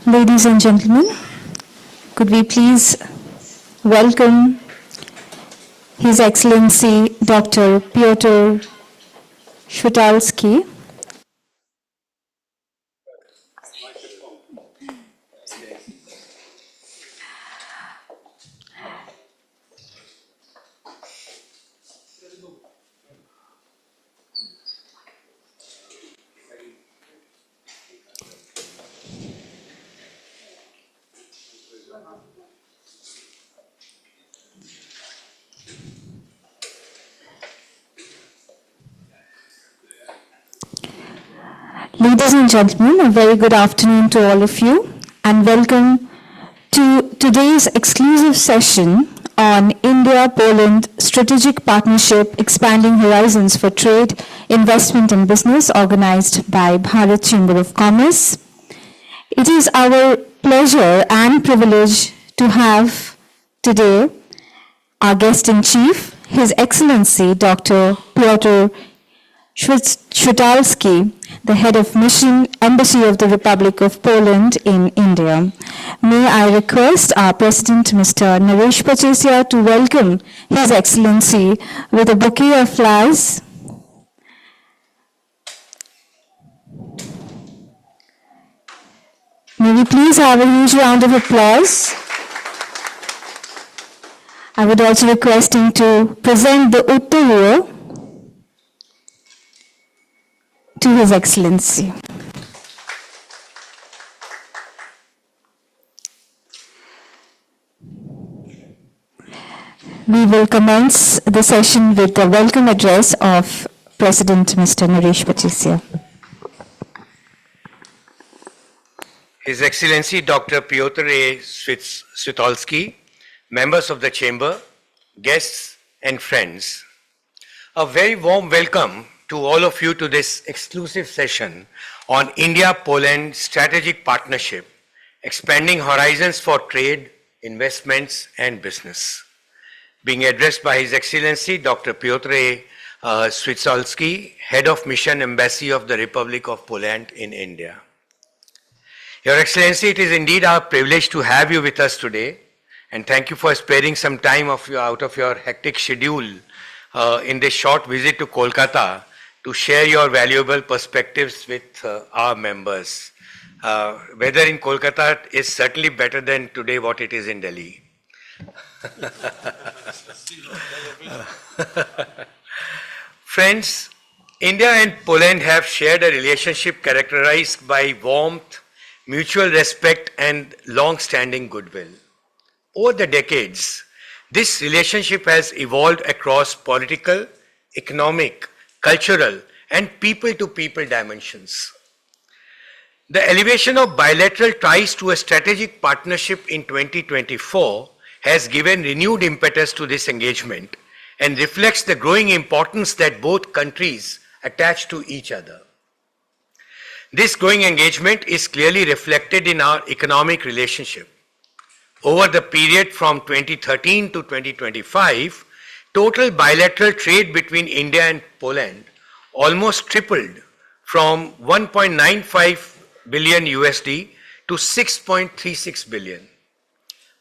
Ladies and gentlemen, could we please welcome His Excellency Dr. Pyotr Shvitalsky. Ladies and gentlemen, a very good afternoon to all of you and welcome to today's exclusive session on India-Poland Strategic Partnership Expanding Horizons for Trade, Investment and Business, organized by Bharat Chamber of Commerce. It is our pleasure and privilege to have today our guest in chief, His Excellency Dr. Pyotr Shvitalsky, the head of Mission Embassy of the Republic of Poland in India. May I request our President, Mr. Naresh Pachesia, to welcome His Excellency with a bouquet of flowers. May we please have a huge round of applause. I would also request him to present the Uttariya to His Excellency. We will commence the session with the welcome address of President Mr. Naresh Pachesia. His Excellency Dr. Pyotr A. Shvitalsky, members of the Chamber, guests and friends, a very warm welcome to all of you to this exclusive session on India-Poland Strategic Partnership, Expanding Horizons for Trade, Investments and Business. Being addressed by His Excellency Dr. Pyotr A. Shvitalsky, Head of Mission Embassy of the Republic of Poland in India. Your Excellency, it is indeed our privilege to have you with us today, and thank you for sparing some time out of your hectic schedule in this short visit to Kolkata to share your valuable perspectives with our members. Weather in Kolkata is certainly better than today what it is in Delhi. Friends, India and Poland have shared a relationship characterized by warmth, mutual respect and long-standing goodwill. Over the decades, this relationship has evolved across political, economic, cultural and people-to-people dimensions. The elevation of bilateral ties to a strategic partnership in 2024 has given renewed impetus to this engagement and reflects the growing importance that both countries attach to each other. This growing engagement is clearly reflected in our economic relationship. Over the period from 2013 to 2025, total bilateral trade between India and Poland almost tripled from 1.95 billion USD to 6.36 billion.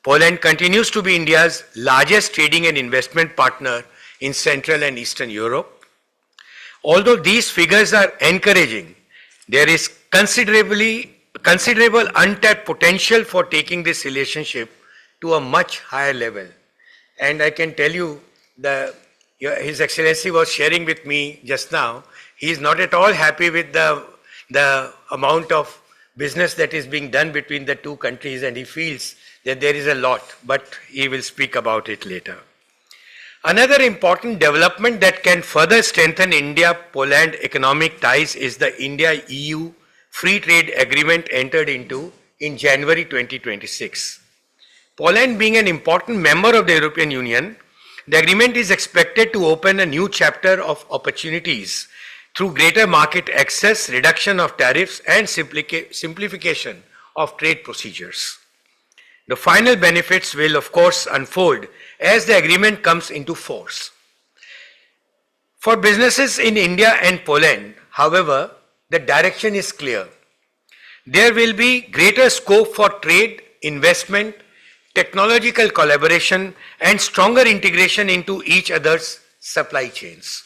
Poland continues to be India's largest trading and investment partner in Central and Eastern Europe. Although these figures are encouraging, there is considerable untapped potential for taking this relationship to a much higher level. And I can tell you, His Excellency was sharing with me just now, he is not at all happy with the amount of business that is being done between the two countries, and he feels that there is a lot, but he will speak about it later. Another important development that can further strengthen India-Poland economic ties is the India-EU Free Trade Agreement entered into in January 2026. Poland being an important member of the European Union, the agreement is expected to open a new chapter of opportunities through greater market access, reduction of tariffs and simplification of trade procedures. The final benefits will of course unfold as the agreement comes into force. For businesses in India and Poland, however, the direction is clear. there will be greater scope for trade, investment, technological collaboration, and stronger integration into each other's supply chains.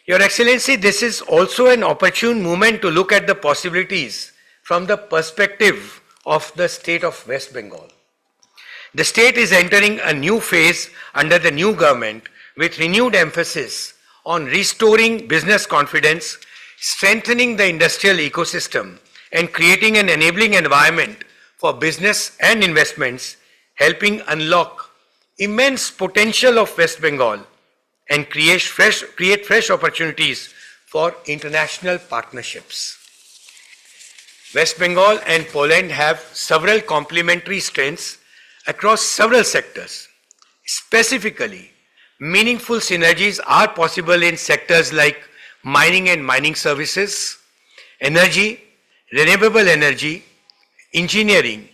Your Excellency, this is also an opportune moment to look at the possibilities from the perspective of the state of West Bengal. The state is entering a new phase under the new government with renewed emphasis on restoring business confidence, strengthening the industrial ecosystem, and creating an enabling environment for business and investments, helping unlock immense potential of West Bengal and create fresh opportunities for international partnerships. West Bengal and Poland have several complementary strengths across several sectors. Specifically, meaningful synergies are possible in sectors like mining and mining services, energy, renewable energy, engineering,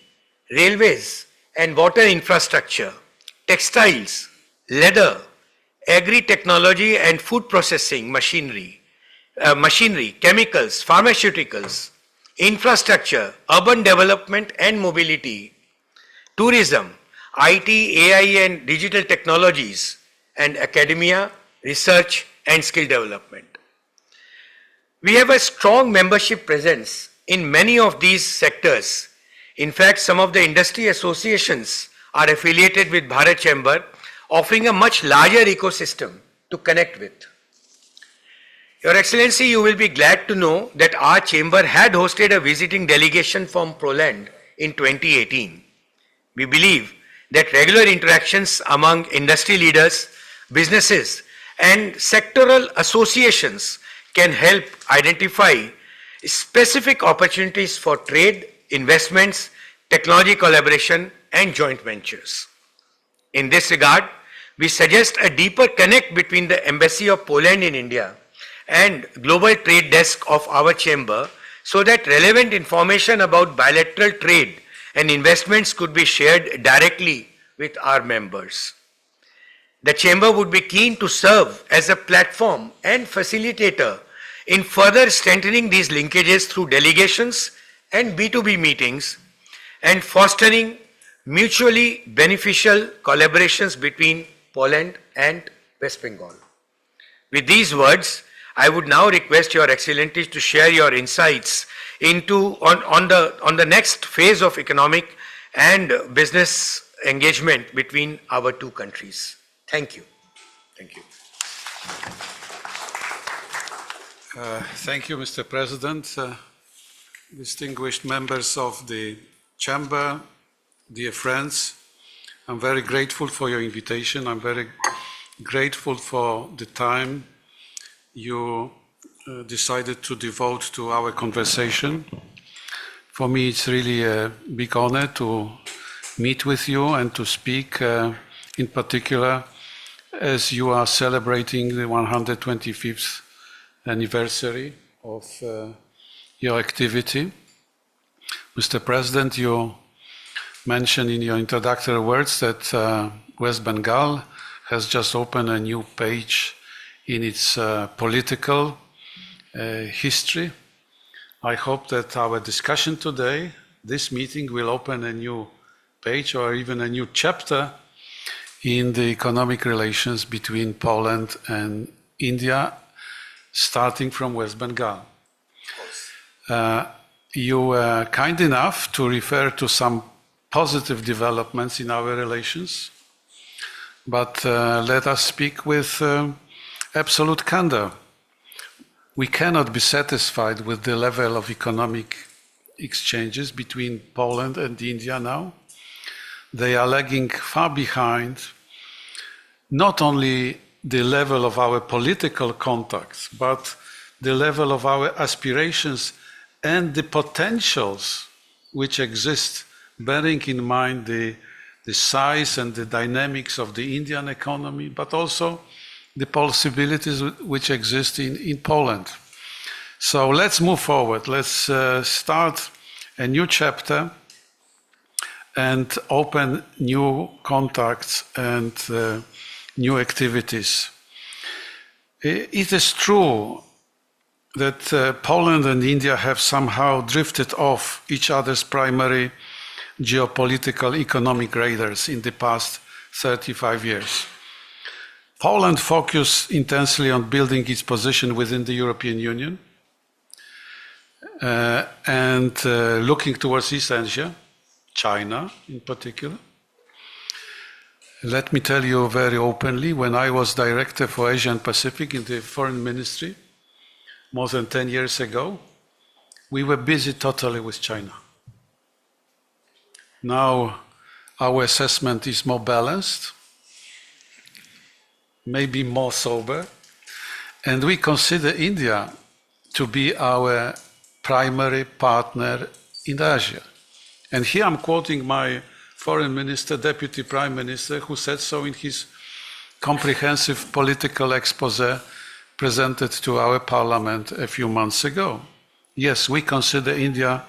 railways and water infrastructure, textiles, leather, agri-technology and food processing machinery, chemicals, pharmaceuticals, infrastructure, urban development and mobility, tourism, IT, AI and digital technologies, and academia, research and skill development. We have a strong membership presence in many of these sectors. In fact, some of the industry associations are affiliated with Bharat Chamber, offering a much larger ecosystem to connect with. Your Excellency, you will be glad to know that our chamber had hosted a visiting delegation from Poland in 2018. We believe that regular interactions among industry leaders, businesses, and sectoral associations can help identify specific opportunities for trade, investments, technology collaboration, and joint ventures. In this regard, we suggest a deeper connect between the Embassy of Poland in India and Global Trade Desk of our chamber so that relevant information about bilateral trade and investments could be shared directly with our members. The chamber would be keen to serve as a platform and facilitator in further strengthening these linkages through delegations and B2B meetings and fostering mutually beneficial collaborations between Poland and West Bengal. With these words, I would now request Your Excellencies to share your insights on the next phase of economic and business engagement between our two countries. Thank you. Thank you. Thank you, Mr. President. Distinguished members of the Chamber, dear friends, I'm very grateful for your invitation. I'm very grateful for the time you decided to devote to our conversation. For me, it's really a big honor to meet with you and to speak in particular as you are celebrating the 125th anniversary of your activity. Mr. President, you mentioned in your introductory words that West Bengal has just opened a new page in its political history. I hope that our discussion today, this meeting, will open a new page or even a new chapter in the economic relations between Poland and India, starting from West Bengal. You were kind enough to refer to some positive developments in our relations, but let us speak with absolute candor. We cannot be satisfied with the level of economic exchanges between Poland and India now. They are lagging far behind not only the level of our political contacts, but the level of our aspirations and the potentials which exist, bearing in mind the size and the dynamics of the Indian economy, but also the possibilities which exist in Poland. So let's move forward. Let's start a new chapter and open new contacts and new activities. It is true, that Poland and India have somehow drifted off each other's primary geopolitical economic radars in the past 35 years. Poland focused intensely on building its position within the European Union and looking towards East Asia, China in particular. Let me tell you very openly, when I was director for Asia and Pacific in the Foreign Ministry more than 10 years ago, we were busy totally with China. Now our assessment is more balanced, maybe more sober, and we consider India to be our primary partner in Asia. And here I'm quoting my Foreign Minister, Deputy Prime Minister, who said so in his comprehensive political expose presented to our Parliament a few months ago. Yes, we consider India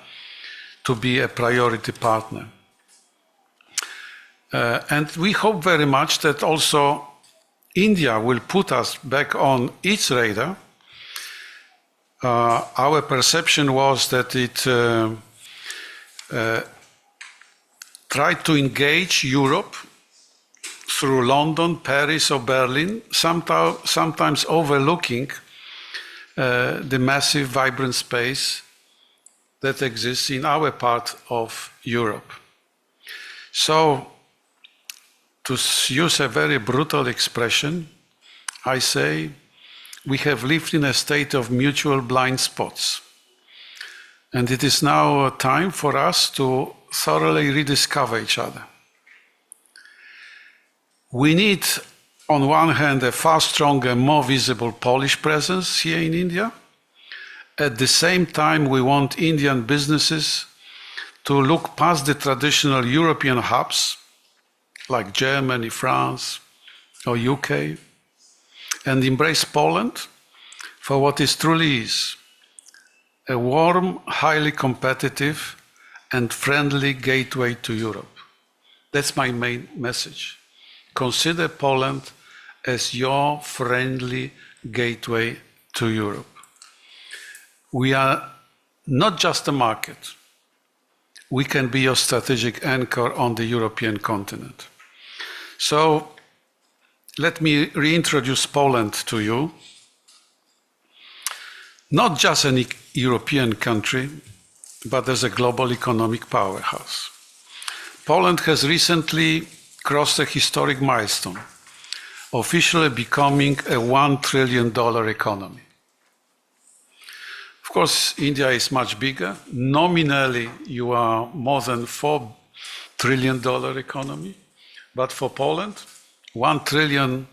to be a priority partner. And we hope very much that also India will put us back on its radar. Our perception was that it tried to engage Europe through London, Paris, or Berlin, sometimes overlooking the massive, vibrant space that exists in our part of Europe. So, to use a very brutal expression, I say we have lived in a state of mutual blind spots. And it is now time for us to thoroughly rediscover each other. We need, on one hand, a far stronger, more visible Polish presence here in India. At the same time, we want Indian businesses to look past the traditional European hubs, like Germany, France, or UK, and embrace Poland for what it truly is, a warm, highly competitive, and friendly gateway to Europe. That's my main message. Consider Poland as your friendly gateway to Europe. We are not just a market. We can be your strategic anchor on the European continent. So, let me reintroduce Poland to you. Not just an European country, but as a global economic powerhouse. Poland has recently crossed a historic milestone, officially becoming a $1 trillion economy. Of course, India is much bigger. Nominally, you are more than $4 trillion economy. But for Poland, 1 trillion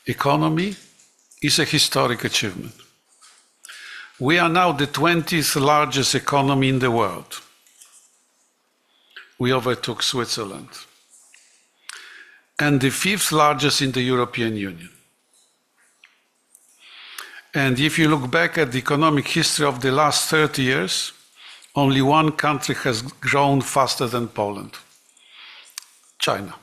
economy is a historic achievement. We are now the 20th largest economy in the world. We overtook Switzerland. And the 5th largest in the European Union. And if you look back at the economic history of the last 30 years, only one country has grown faster than Poland: China.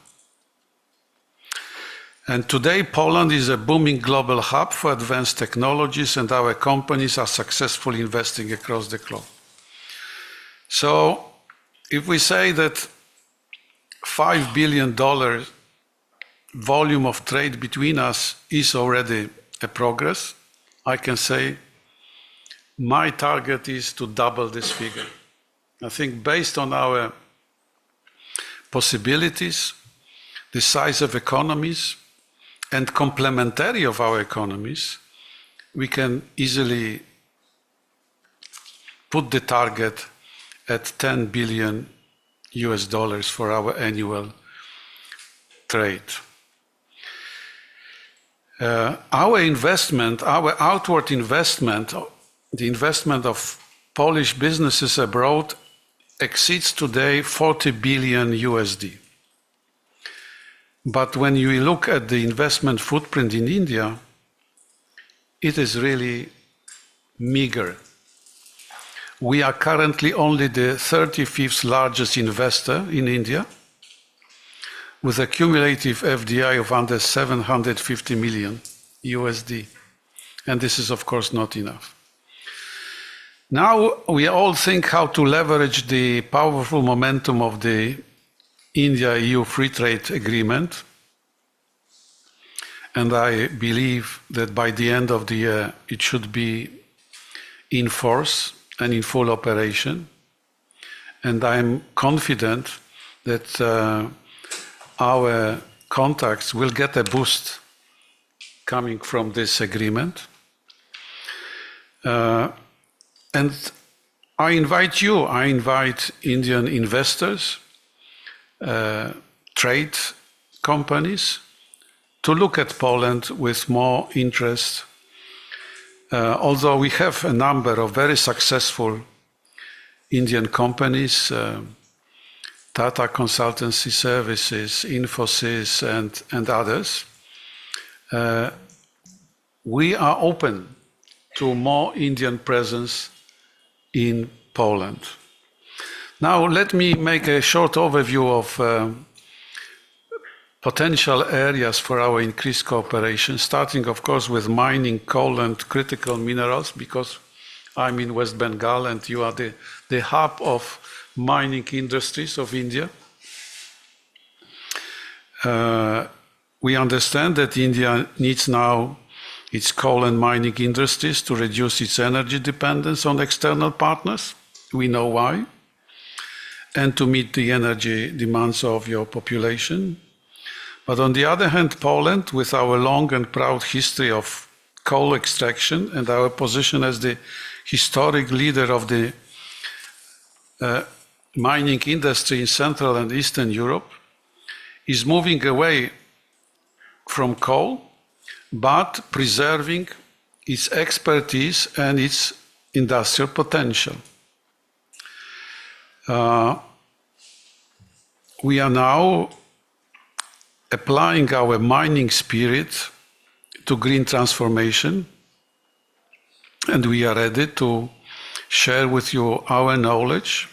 And today, Poland is a booming global hub for advanced technologies, and our companies are successfully investing across the globe. So, if we say that $5 billion volume of trade between us is already a progress, I can say my target is to double this figure. I think based on our possibilities, the size of economies, and complementary of our economies, we can easily put the target at $10 billion for our annual trade. Our investment, our outward investment, the investment of Polish businesses abroad exceeds today $40 billion. But when you look at the investment footprint in India, it is really meager. We are currently only the 35th largest investor in India, with a cumulative FDI of under $750 million. And this is, of course, not enough. Now we all think how to leverage the powerful momentum of the India-EU Free Trade Agreement. And I believe that by the end of the year, it should be in force and in full operation. And I'm confident that our contacts will get a boost coming from this agreement. And I invite Indian investors, trade companies, to look at Poland with more interest. Although we have a number of very successful Indian companies, Tata Consultancy Services, Infosys, and others, we are open to more Indian presence in Poland. Now, let me make a short overview of potential areas for our increased cooperation, starting, of course, with mining, coal, and critical minerals, because I'm in West Bengal and you are the hub of mining industries of India. We understand that India needs now its coal and mining industries to reduce its energy dependence on external partners. We know why. And to meet the energy demands of your population. But on the other hand, Poland, with our long and proud history of coal extraction and our position as the historic leader of the mining industry in Central and Eastern Europe, is moving away from coal, but preserving its expertise and its industrial potential. We are now applying our mining spirit to green transformation, and we are ready to share with you our knowledge,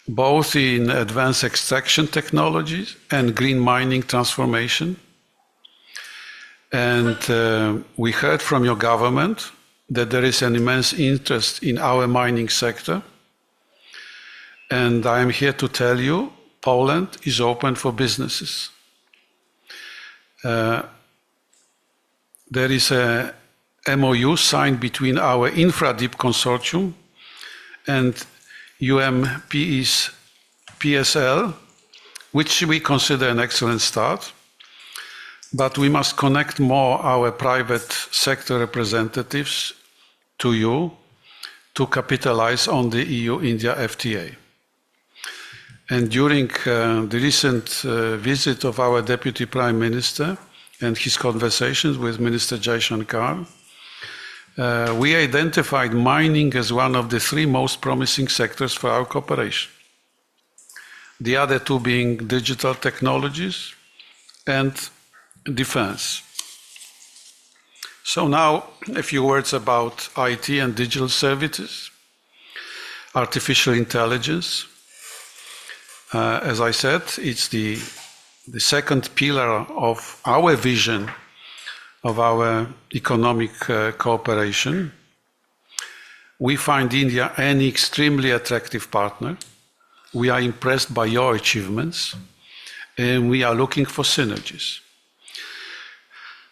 both in advanced extraction technologies and green mining transformation. And we heard from your government that there is an immense interest in our mining sector. And I am here to tell you, Poland is open for businesses. There is a MOU signed between our InfraDeep consortium and UMPE's PSL, which we consider an excellent start. But we must connect more our private sector representatives to you to capitalize on the EU-India FTA. And during the recent visit of our Deputy Prime Minister and his conversations with Minister Jaishankar, we identified mining as one of the three most promising sectors for our cooperation. The other two being digital technologies and defense. So now a few words about IT and digital services, artificial intelligence. As I said, it's the second pillar of our vision of our economic cooperation. We find India an extremely attractive partner. We are impressed by your achievements, and we are looking for synergies.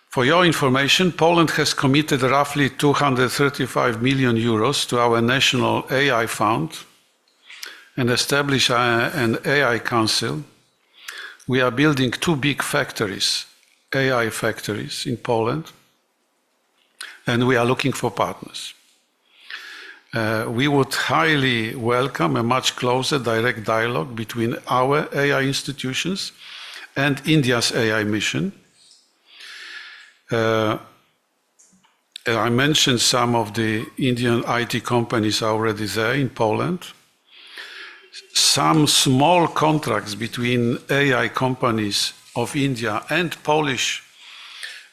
For your information, Poland has committed roughly 235 million euros to our national AI fund and established an AI council. We are building two big factories, AI factories in Poland, and we are looking for partners. We would highly welcome a much closer direct dialogue between our AI institutions and India's AI mission. I mentioned some of the Indian IT companies already there in Poland. Some small contracts between AI companies of India and Polish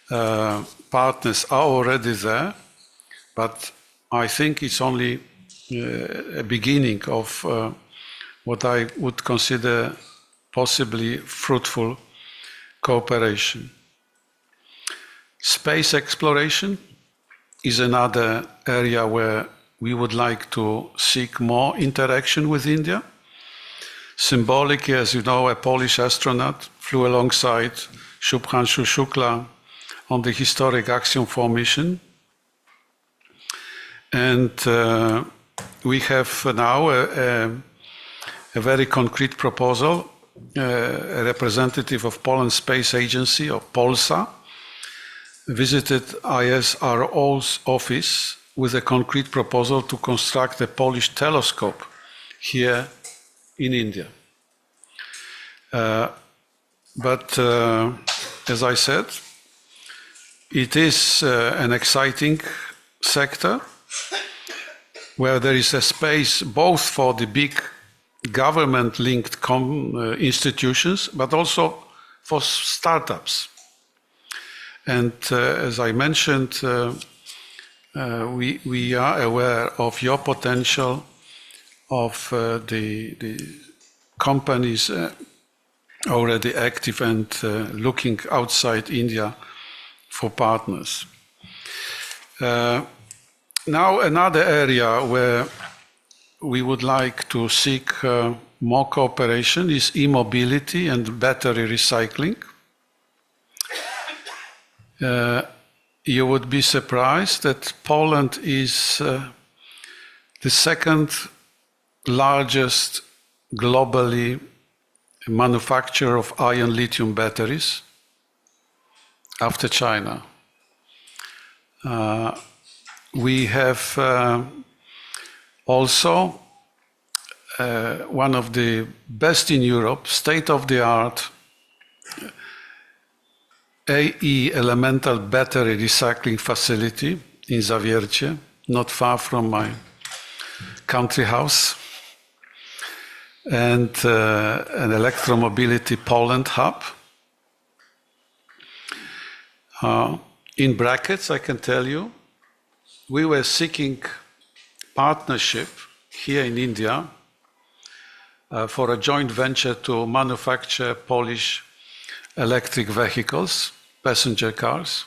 partners are already there, but I think it's only a beginning of what I would consider possibly fruitful cooperation. Space exploration is another area where we would like to seek more interaction with India. Symbolically, as you know, a Polish astronaut flew alongside Shubhranshu Shukla on the historic Axiom 4 mission. And we have now a very concrete proposal. A representative of Poland's space agency, or Polsa, visited ISRO's office with a concrete proposal to construct a Polish telescope here in India. But as I said, it is an exciting sector where there is a space both for the big government-linked institutions, but also for startups. And as I mentioned, we are aware of your potential, of the companies already active and looking outside India for partners. Now, another area where we would like to seek more cooperation is e-mobility and battery recycling. You would be surprised that Poland is the second largest globally manufacturer of ion lithium batteries after China. We have also one of the best in Europe, state-of-the-art AE elemental battery recycling facility in Zawiercie, not far from my country house, and an electromobility Poland hub. In brackets, I can tell you, we were seeking partnership here in India for a joint venture to manufacture Polish electric vehicles, passenger cars.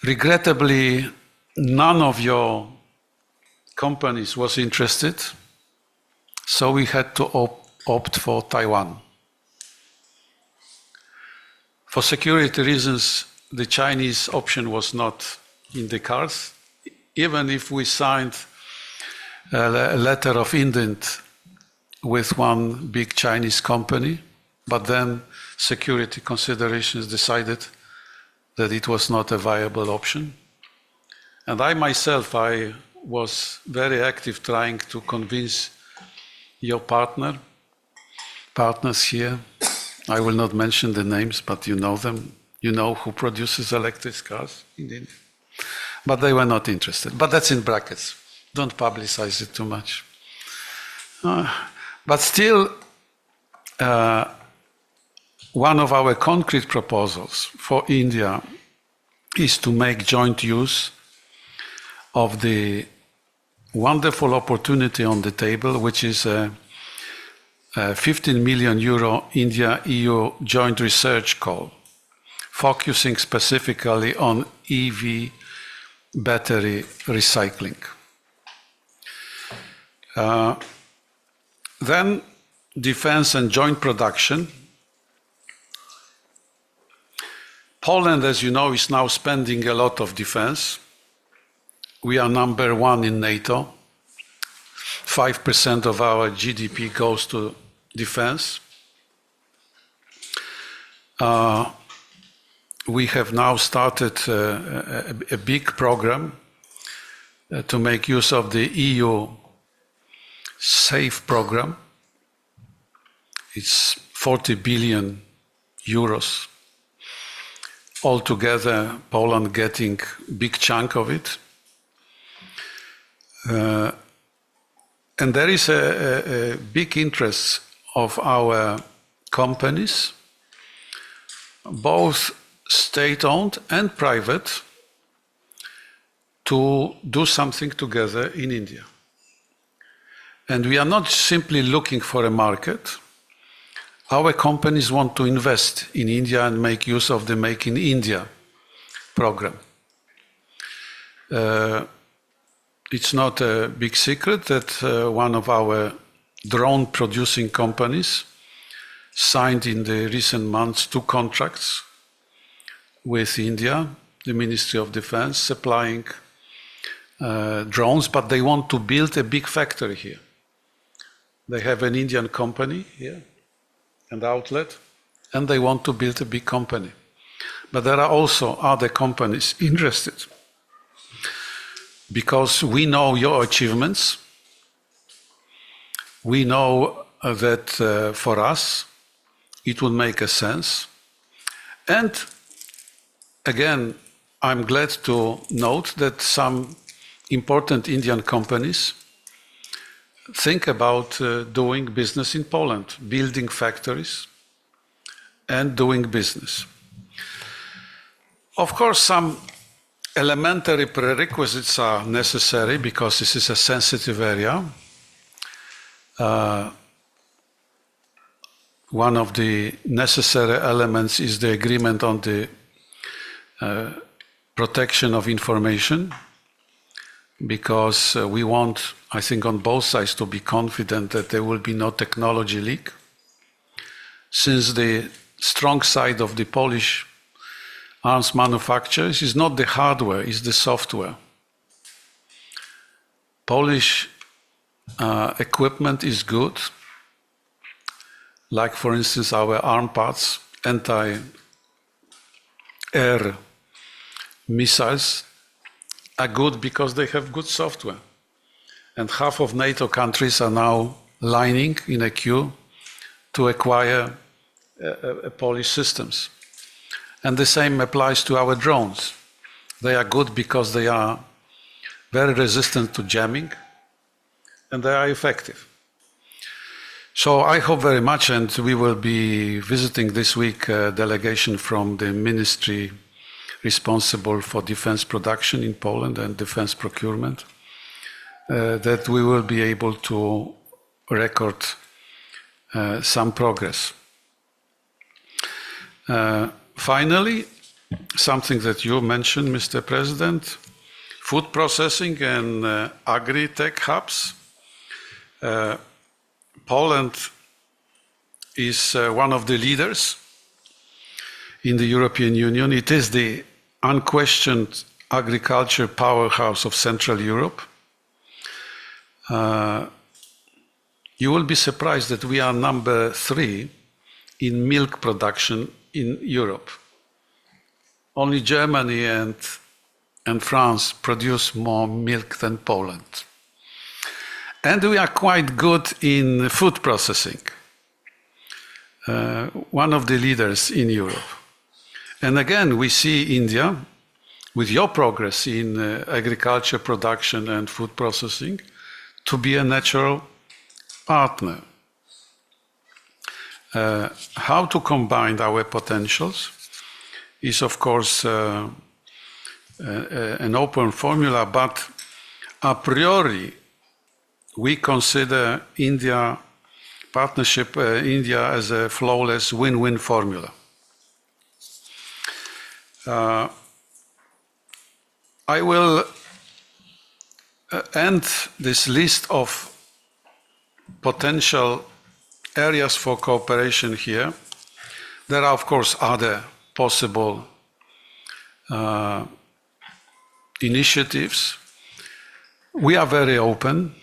Regrettably, none of your companies was interested, so we had to opt for Taiwan. For security reasons, the Chinese option was not in the cards, even if we signed a letter of intent with one big Chinese company, but then security considerations decided that it was not a viable option. And I myself, I was very active trying to convince your partners here. I will not mention the names, but you know them. You know who produces electric cars in India. But they were not interested. But that's in brackets. Don't publicize it too much. But still, one of our concrete proposals for India is to make joint use of the wonderful opportunity on the table, which is a 15 million euro India-EU joint research call, focusing specifically on EV battery recycling. Then defense and joint production. Poland, as you know, is now spending a lot of defense. We are number one in NATO. 5% of our GDP goes to defense. We have now started a big program to make use of the EU SAFE program. It's 40 billion euros. Altogether, Poland getting a big chunk of it. And there is a big interest of our companies, both state-owned and private, to do something together in India. And we are not simply looking for a market. Our companies want to invest in India and make use of the Make in India program. it's not a big secret that one of our drone-producing companies signed in the recent months 2 contracts with India, the Ministry of Defense, supplying drones, but they want to build a big factory here. They have an Indian company here, an outlet, and they want to build a big company. But there are also other companies interested, because we know your achievements. We know that for us, it will make a sense. And again, I'm glad to note that some important Indian companies think about doing business in Poland, building factories and doing business. Of course, some elementary prerequisites are necessary because this is a sensitive area. One of the necessary elements is the agreement on the protection of information, because we want, I think, on both sides to be confident that there will be no technology leak. Since the strong side of the Polish arms manufacturers is not the hardware, it's the software. Polish equipment is good, like for instance our arm parts, anti-air missiles are good because they have good software. And half of NATO countries are now lining in a queue to acquire Polish systems. And the same applies to our drones. They are good because they are very resistant to jamming, and they are effective. So I hope very much, and we will be visiting this week a delegation from the ministry responsible for defense production in Poland and defense procurement, that we will be able to record some progress. Finally, something that you mentioned, Mr. President, food processing and agri-tech hubs. Poland is one of the leaders in the European Union. It is the unquestioned agriculture powerhouse of Central Europe. You will be surprised that we are number 3 in milk production in Europe. Only Germany and France produce more milk than Poland. And we are quite good in food processing, one of the leaders in Europe. And again, we see India, with your progress in agriculture production and food processing, to be a natural partner. How to combine our potentials is, of course, an open formula, but a priori, we consider India partnership, India as a flawless win-win formula. I will end this list of potential areas for cooperation here. There are, of course, other possible initiatives. We are very open.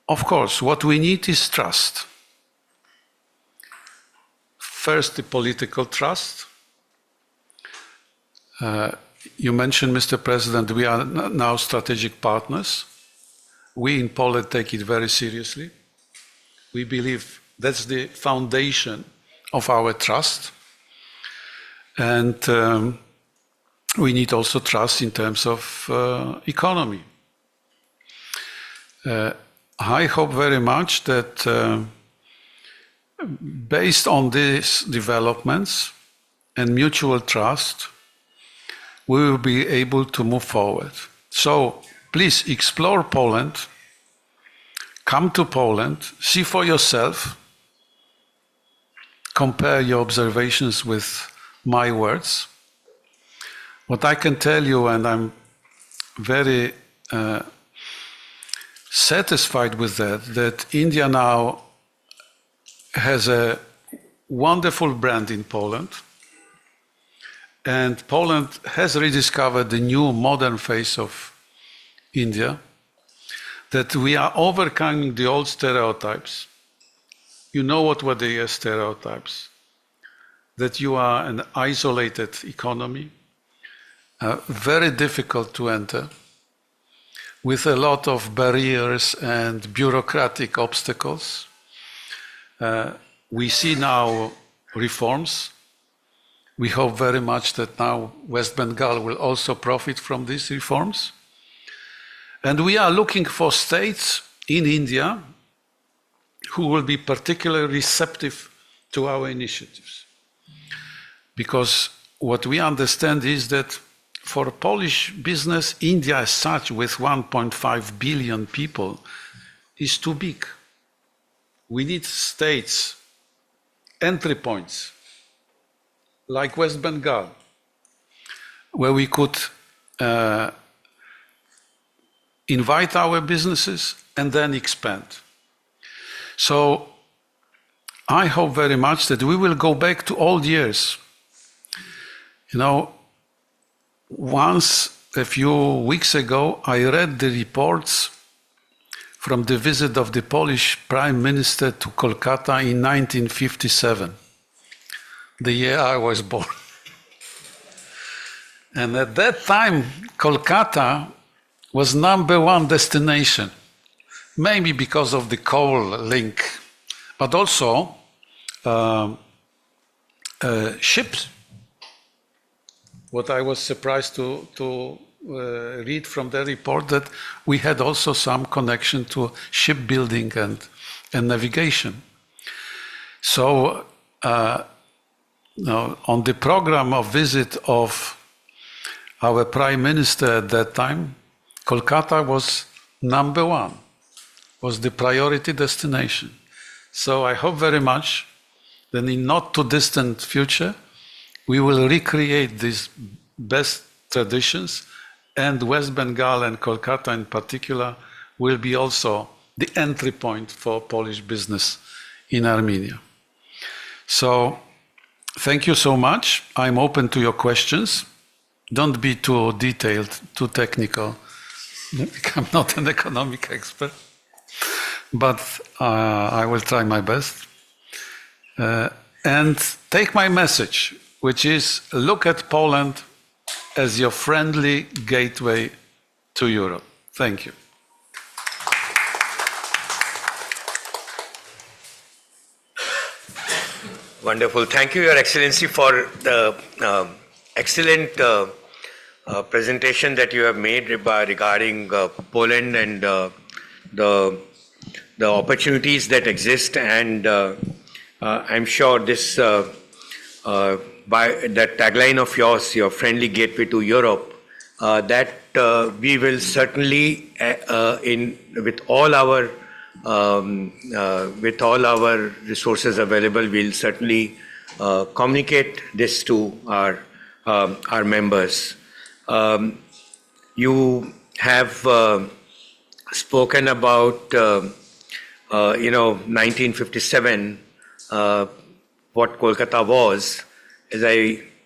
Of course, what we need is trust. First, the political trust. You mentioned, Mr. President, we are now strategic partners. We in Poland take it very seriously. We believe that's the foundation of our trust. And we need also trust in terms of economy. I hope very much that based on these developments and mutual trust, we will be able to move forward. So please explore Poland, come to Poland, see for yourself, compare your observations with my words. What I can tell you, and I'm very satisfied with that India now has a wonderful brand in Poland. And Poland has rediscovered the new modern face of India, that we are overcoming the old stereotypes. You know what were the stereotypes? That you are an isolated economy, very difficult to enter, with a lot of barriers and bureaucratic obstacles. We see now reforms. We hope very much that now West Bengal will also profit from these reforms. And we are looking for states in India who will be particularly receptive to our initiatives. Because what we understand is that for Polish business, India as such, with 1.5 billion people, is too big. We need states, entry points, like West Bengal, where we could invite our businesses and then expand. So I hope very much that we will go back to old years. You know, once a few weeks ago, I read the reports from the visit of the Polish Prime Minister to Kolkata in 1957, the year I was born. And at that time, Kolkata was #1 destination, maybe because of the coal link, but also ships. What I was surprised to read from the report, that we had also some connection to shipbuilding and navigation. So on the program of visit of our Prime Minister at that time, Kolkata was #1, was the priority destination. So I hope very much that in not too distant future, we will recreate these best traditions, and West Bengal and Kolkata in particular will be also the entry point for Polish business in Armenia. So thank you so much. I'm open to your questions. Don't be too detailed, too technical. I'm not an economic expert, but I will try my best. And take my message, which is look at Poland as your friendly gateway to Europe. Thank you. Wonderful. Thank you, Your Excellency, for the excellent presentation that you have made regarding Poland and the opportunities that exist. And I'm sure this by that tagline of yours, your friendly gateway to Europe, that we will certainly, with all our resources available, we'll certainly communicate this to our members. You have spoken about 1957, what Kolkata was. As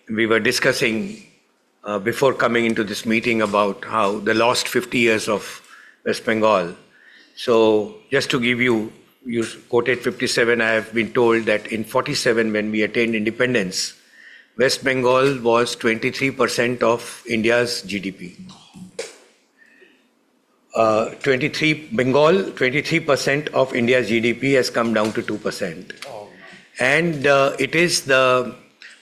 we were discussing before coming into this meeting about how the last 50 years of West Bengal. So just to give you quoted 57, I have been told that in 47, when we attained independence, West Bengal was 23% of India's GDP. 23% of India's GDP has come down to 2%. And it is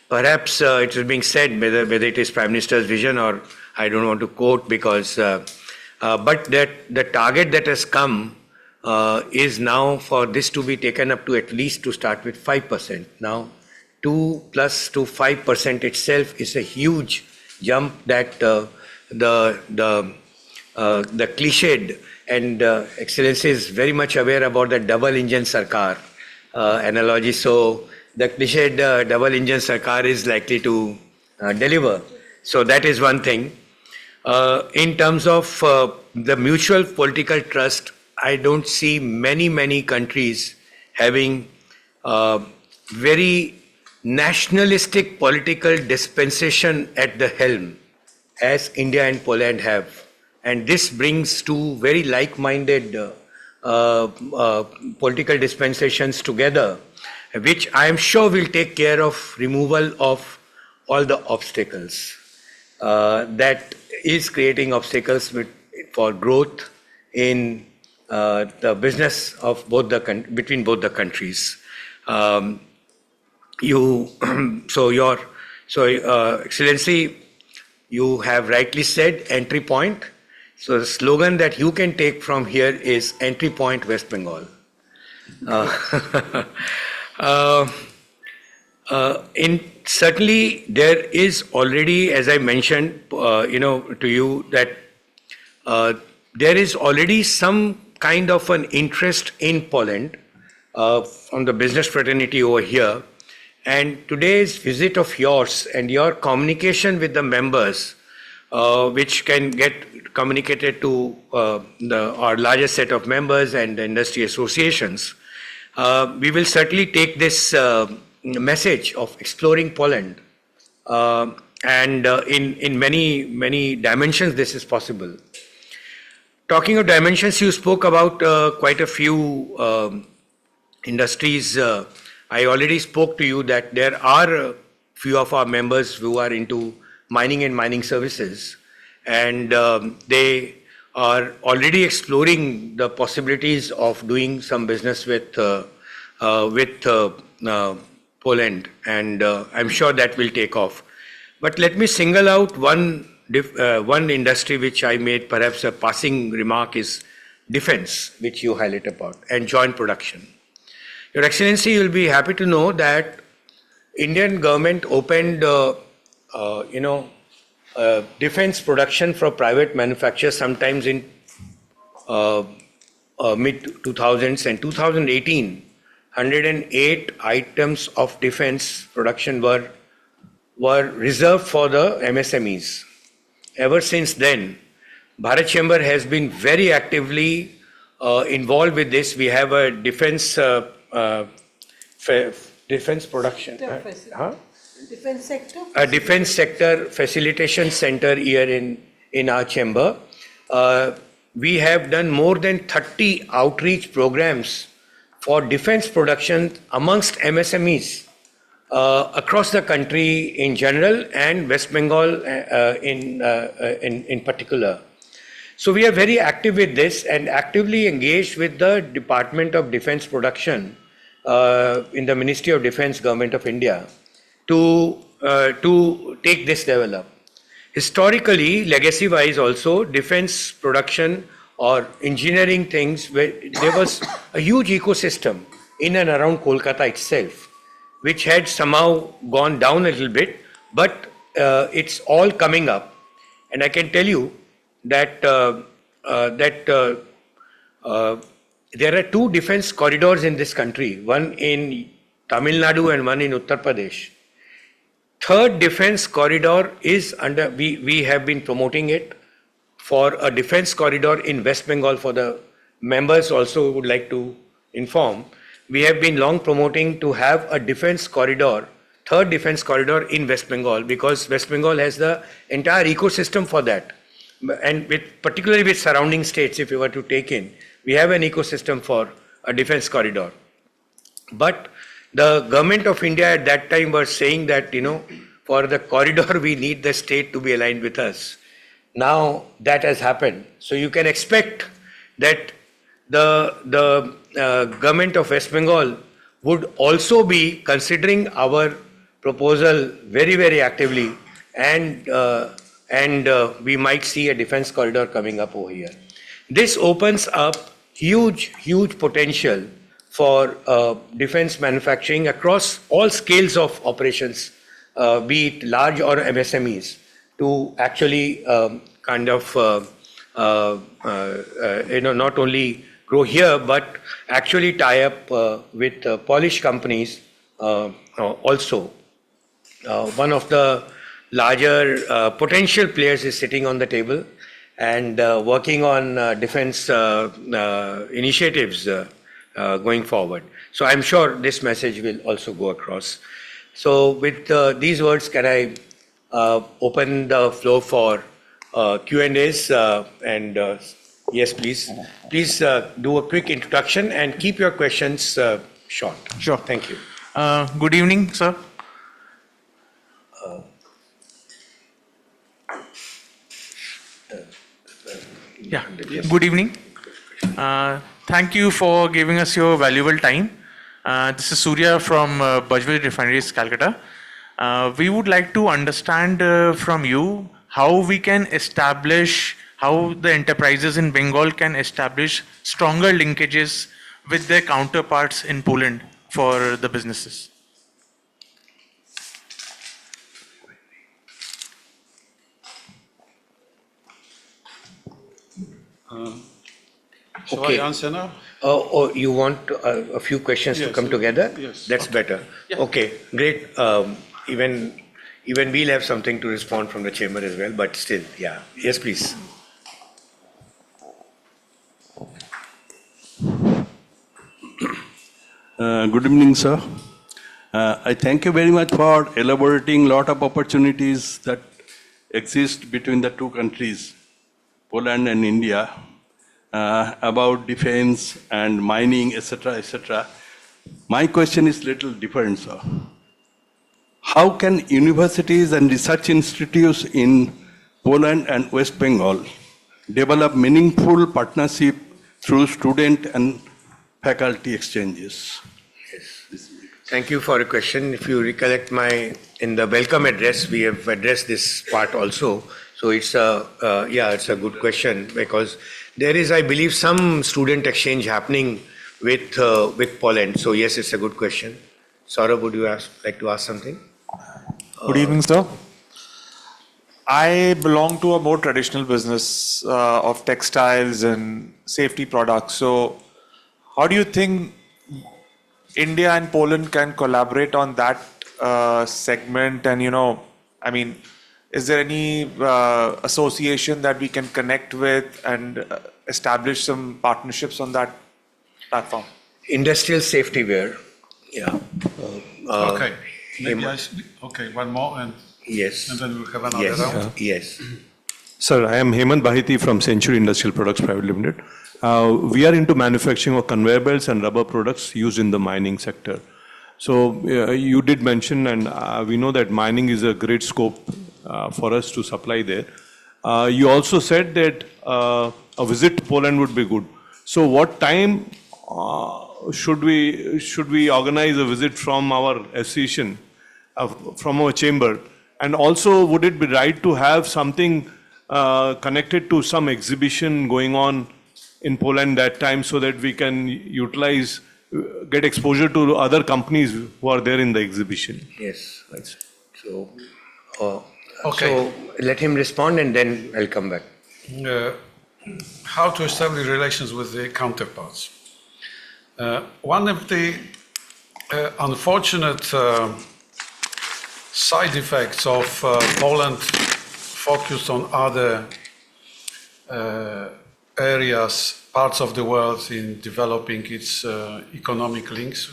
perhaps it is being said, whether it is Prime Minister's vision or I don't want to quote, because but that the target that has come is now for this to be taken up to at least to start with 5%. Now 2 plus to 5% itself is a huge jump that the cliched, and Excellency is very much aware about the double engine Sarkar analogy. So the cliched double engine Sarkar is likely to deliver. So that is one thing. In terms of the mutual political trust, I don't see many countries having very nationalistic political dispensation at the helm as India and Poland have. And this brings two very like-minded political dispensations together, which I am sure will take care of removal of all the obstacles that is creating obstacles for growth in the business of between both the countries. Excellency, you have rightly said entry point. So the slogan that you can take from here is entry point West Bengal. Certainly there is already, as I mentioned, to you that there is already some kind of an interest in Poland from the business fraternity over here. And today's visit of yours and your communication with the members, which can get communicated to our largest set of members and the industry associations, we will certainly take this message of exploring Poland, and in many dimensions this is possible. Talking of dimensions, you spoke about quite a few industries. I already spoke to you that there are a few of our members who are into mining and mining services, and they are already exploring the possibilities of doing some business with Poland, and I'm sure that will take off. But let me single out one industry which I made perhaps a passing remark is defense, which you highlight about, and joint production. Your Excellency, you will be happy to know that Indian government opened defense production for private manufacturers sometimes in mid 2000s, and 2018 108 items of defense production were reserved for the MSMEs. Ever since then, Bharat Chamber has been very actively involved with this. We have a defense production. Defense sector? A defense sector facilitation center here in our chamber. We have done more than 30 outreach programs for defense production amongst MSMEs across the country in general and West Bengal in particular. So we are very active with this and actively engaged with the Department of Defense Production in the Ministry of Defense, Government of India, to take this level up. Historically, legacy-wise also, defense production or engineering things, where there was a huge ecosystem in and around Kolkata itself, which had somehow gone down a little bit, but it's all coming up. And I can tell you that there are two defense corridors in this country, one in Tamil Nadu and one in Uttar Pradesh. Third defense corridor is under, we have been promoting it for a defense corridor in West Bengal. For the members also would like to inform, we have been long promoting to have a defense corridor, third defense corridor in West Bengal, because West Bengal has the entire ecosystem for that. And particularly with surrounding states, if you were to take in, we have an ecosystem for a defense corridor. But the government of India at that time was saying that, for the corridor, we need the state to be aligned with us. Now that has happened. So you can expect that the government of West Bengal would also be considering our proposal very actively, and we might see a defense corridor coming up over here. This opens up huge potential for defense manufacturing across all scales of operations, be it large or MSMEs, to actually not only grow here, but actually tie up with Polish companies also. One of the larger potential players is sitting on the table and working on defense initiatives going forward. So I'm sure this message will also go across. So with these words, can I open the floor for Q&As? Yes, please. Please do a quick introduction and keep your questions short. Sure. Thank you. Good evening, sir. Yeah, good evening. Thank you for giving us your valuable time. This is Surya from Bajwal Refineries, Calcutta. We would like to understand from you how we can establish, how the enterprises in Bengal can establish stronger linkages with their counterparts in Poland for the businesses. Shall Okay. I answer now? Oh, you want a few questions to Yes. come together? Yes. That's better. Yeah. Okay, great. Even we'll have something to respond from the chamber as well, but still, yeah. Yes, please. Good evening, sir. I thank you very much for elaborating lot of opportunities that exist between the two countries, Poland and India, about defense and mining, etc., etc. My question is little different, sir. How can universities and research institutes in Poland and West Bengal develop meaningful partnership through student and faculty exchanges? Thank you for your question. If you recollect in the welcome address, we have addressed this part also. So it's it's a good question because there is, I believe, some student exchange happening with Poland. So yes, it's a good question. Saurabh, would you like to ask something? Good evening, sir. I belong to a more traditional business of textiles and safety products. So, how do you think India and Poland can collaborate on that segment? And, is there any association that we can connect with and establish some partnerships on that platform? Industrial safety wear. Yeah. Okay. Okay, one more and Yes. then we'll have another Yes. round. Yes. Sir, I am Hemant Bahiti from Century Industrial Products Private Limited. We are into manufacturing of conveyor belts and rubber products used in the mining sector. So you did mention, and we know that mining is a great scope for us to supply there. You also said that a visit to Poland would be good. So what time should we organize a visit from our association, from our chamber? And also, would it be right to have something connected to some exhibition going on in Poland that time so that we can utilize, get exposure to other companies who are there in the exhibition? Yes. So, Okay. so let him respond and then I'll come back. How to establish relations with the counterparts. One of the unfortunate side effects of Poland focused on other areas, parts of the world in developing its economic links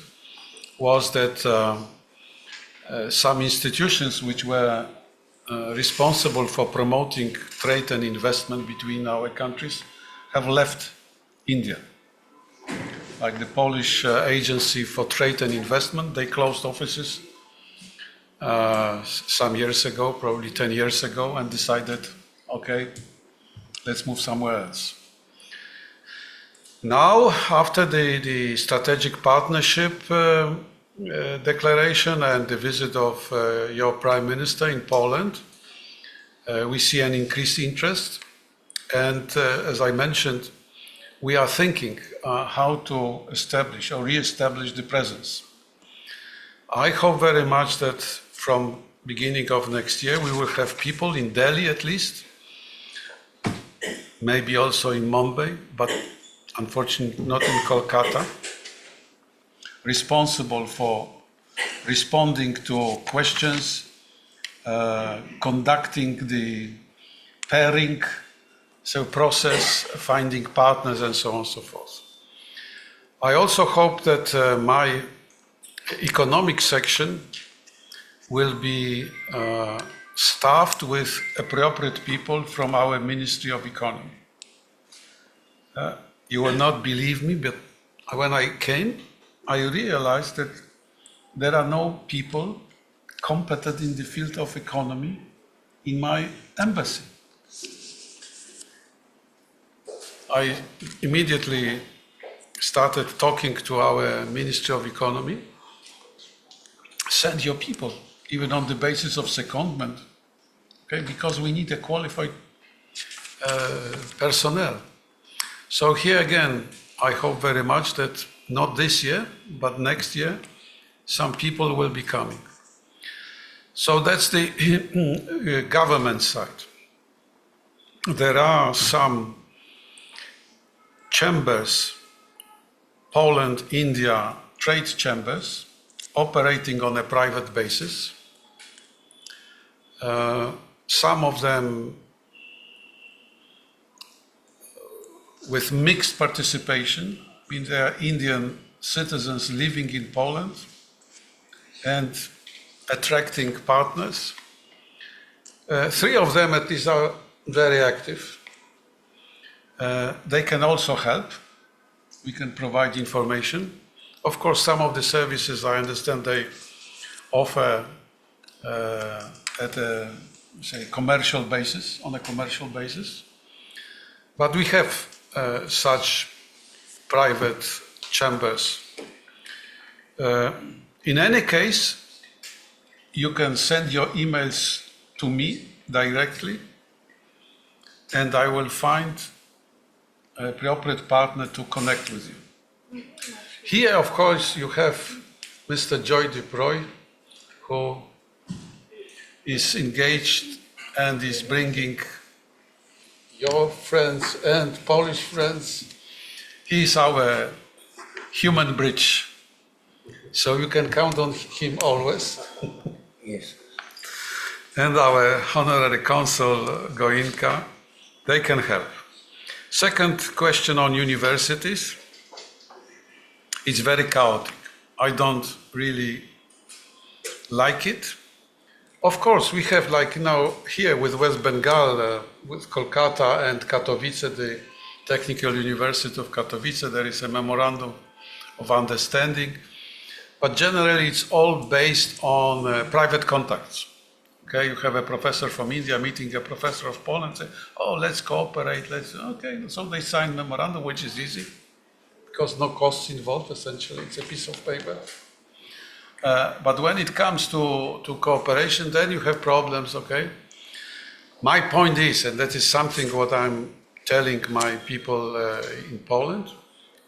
was that some institutions which were responsible for promoting trade and investment between our countries have left India. Like the Polish Agency for Trade and Investment, they closed offices some years ago, probably 10 years ago, and decided, okay, let's move somewhere else. Now, after the strategic partnership declaration and the visit of your Prime Minister in Poland, we see an increased interest. And as I mentioned, we are thinking how to establish or re-establish the presence. I hope very much that from beginning of next year, we will have people in Delhi at least, maybe also in Mumbai, but unfortunately not in Kolkata, responsible for responding to questions conducting the pairing, so process, finding partners, and so on and so forth. I also hope that my economic section will be staffed with appropriate people from our Ministry of Economy. You will not believe me, but when I came, I realized that there are no people competent in the field of economy in my embassy. I immediately started talking to our Ministry of Economy. Send your people, even on the basis of secondment, okay? Because we need a qualified personnel. So here again, I hope very much that not this year, but next year, some people will be coming. So that's the government side. There are some chambers, Poland, India, trade chambers, operating on a private basis. Some of them with mixed participation. I mean, there are Indian citizens living in Poland and attracting partners. 3 of them at least are very active. They can also help. We can provide information. Of course, some of the services, I understand, they offer at a, say, commercial basis, on a commercial basis. But we have such private chambers. In any case, you can send your emails to me directly, and I will find an appropriate partner to connect with you. Here, of course, you have Mr. Joy Duproy, who is engaged and is bringing your friends and Polish friends. He is our human bridge, so you can count on him always. Yes. And our honorary consul, Goinka, they can help. Second question on universities. It's very chaotic. I don't really like it. Of course, we have, like now here with West Bengal, with Kolkata and Katowice, the Technical University of Katowice, there is a memorandum of understanding. But generally, it's all based on private contacts. Okay, you have a professor from India meeting a professor of Poland, say, oh, let's cooperate, okay. So they sign memorandum, which is easy, because no costs involved, essentially, it's a piece of paper. But when it comes to cooperation, then you have problems, okay? My point is, and that is something what I'm telling my people in Poland,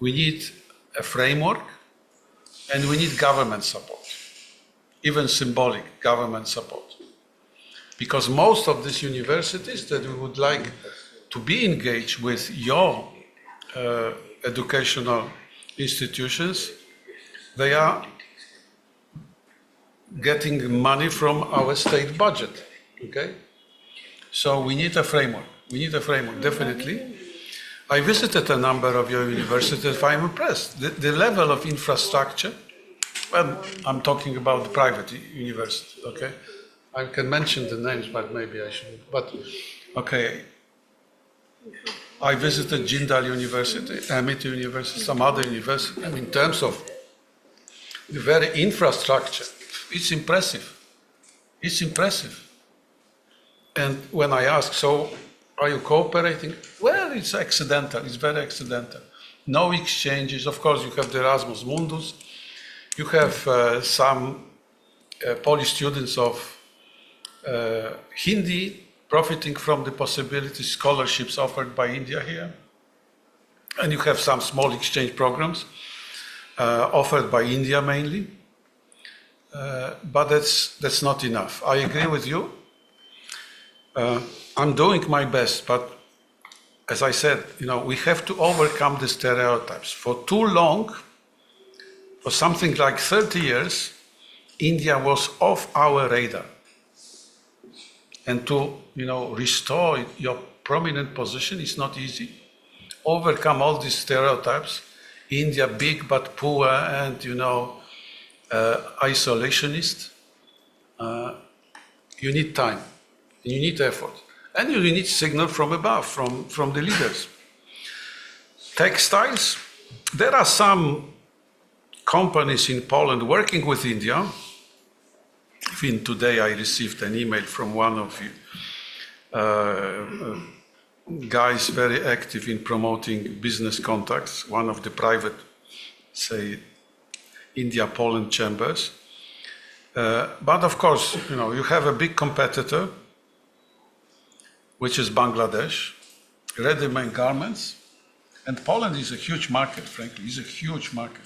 we need a framework and we need government support, even symbolic government support. Because most of these universities that we would like to be engaged with your educational institutions, they are getting money from our state budget, okay? So we need a framework. We need a framework, definitely. I visited a number of your universities. I'm impressed. The level of infrastructure, well, I'm talking about private universities, okay? I can mention the names, but maybe I shouldn't. But, okay, I visited Jindal University, Amity University, some other universities. In terms of the very infrastructure, it's impressive. It's impressive. And when I ask, so are you cooperating? Well, it's accidental. It's very accidental. No exchanges. Of course, you have the Erasmus Mundus. You have some Polish students of Hindi profiting from the possibility scholarships offered by India here. And you have some small exchange programs offered by India mainly. But that's not enough. I agree with you. I'm doing my best, but as I said, we have to overcome the stereotypes. For too long, for something like 30 years, India was off our radar. and to, restore your prominent position is not easy. Overcome all these stereotypes. India big but poor and, isolationist. You need time, you need effort, and you need signal from above, from the leaders. Textiles, there are some companies in Poland working with India. Even today I received an email from one of you, guys very active in promoting business contacts, one of the private, say, India-Poland chambers. But of course, you have a big competitor, which is Bangladesh, ready-made garments, and Poland is a huge market, frankly, it's a huge market.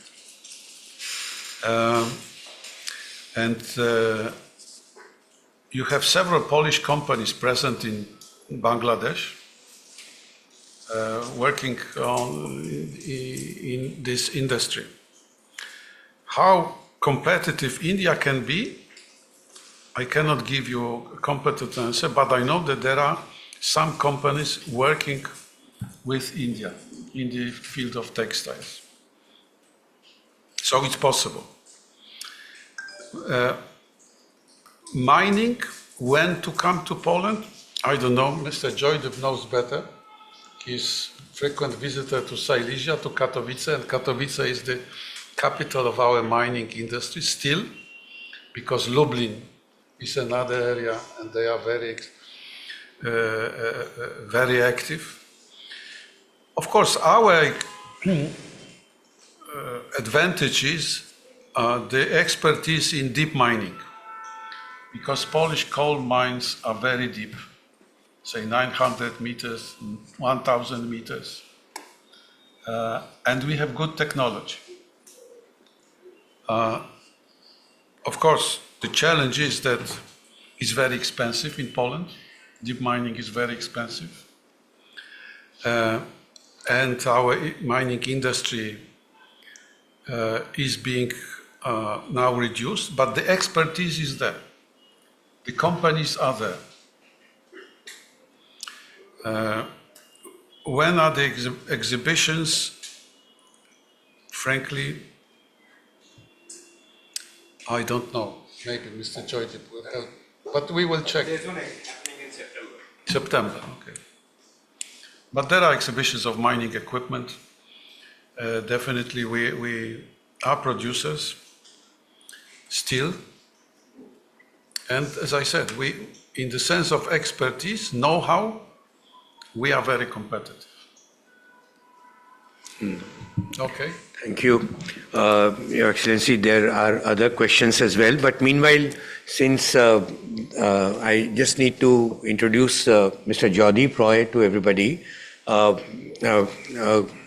You have several Polish companies present in Bangladesh, working in this industry. How competitive India can be, I cannot give you a competent answer, but I know that there are some companies working with India in the field of textiles. So it's possible. Mining, when to come to Poland, I don't know. Mr. Joydub knows better. He's frequent visitor to Silesia, to Katowice, and Katowice is the capital of our mining industry still, because Lublin is another area and they are very active. Of course, our advantage is the expertise in deep mining, because Polish coal mines are very deep, say 900 meters, 1,000 meters, and we have good technology. Of course, the challenge is that it's very expensive in Poland. Deep mining is very expensive. And our mining industry is being now reduced, but the expertise is there. The companies are there. When are the exhibitions? Frankly, I don't know. Maybe Mr. Joydub will help, but we will check. There's one happening in September. September, okay. But there are exhibitions of mining equipment. Definitely, we are producers still. And as I said, we, in the sense of expertise, know-how, we are very competitive. Okay. Thank you. Your Excellency, there are other questions as well, but meanwhile, since I just need to introduce Mr. Joydeep Roy to everybody,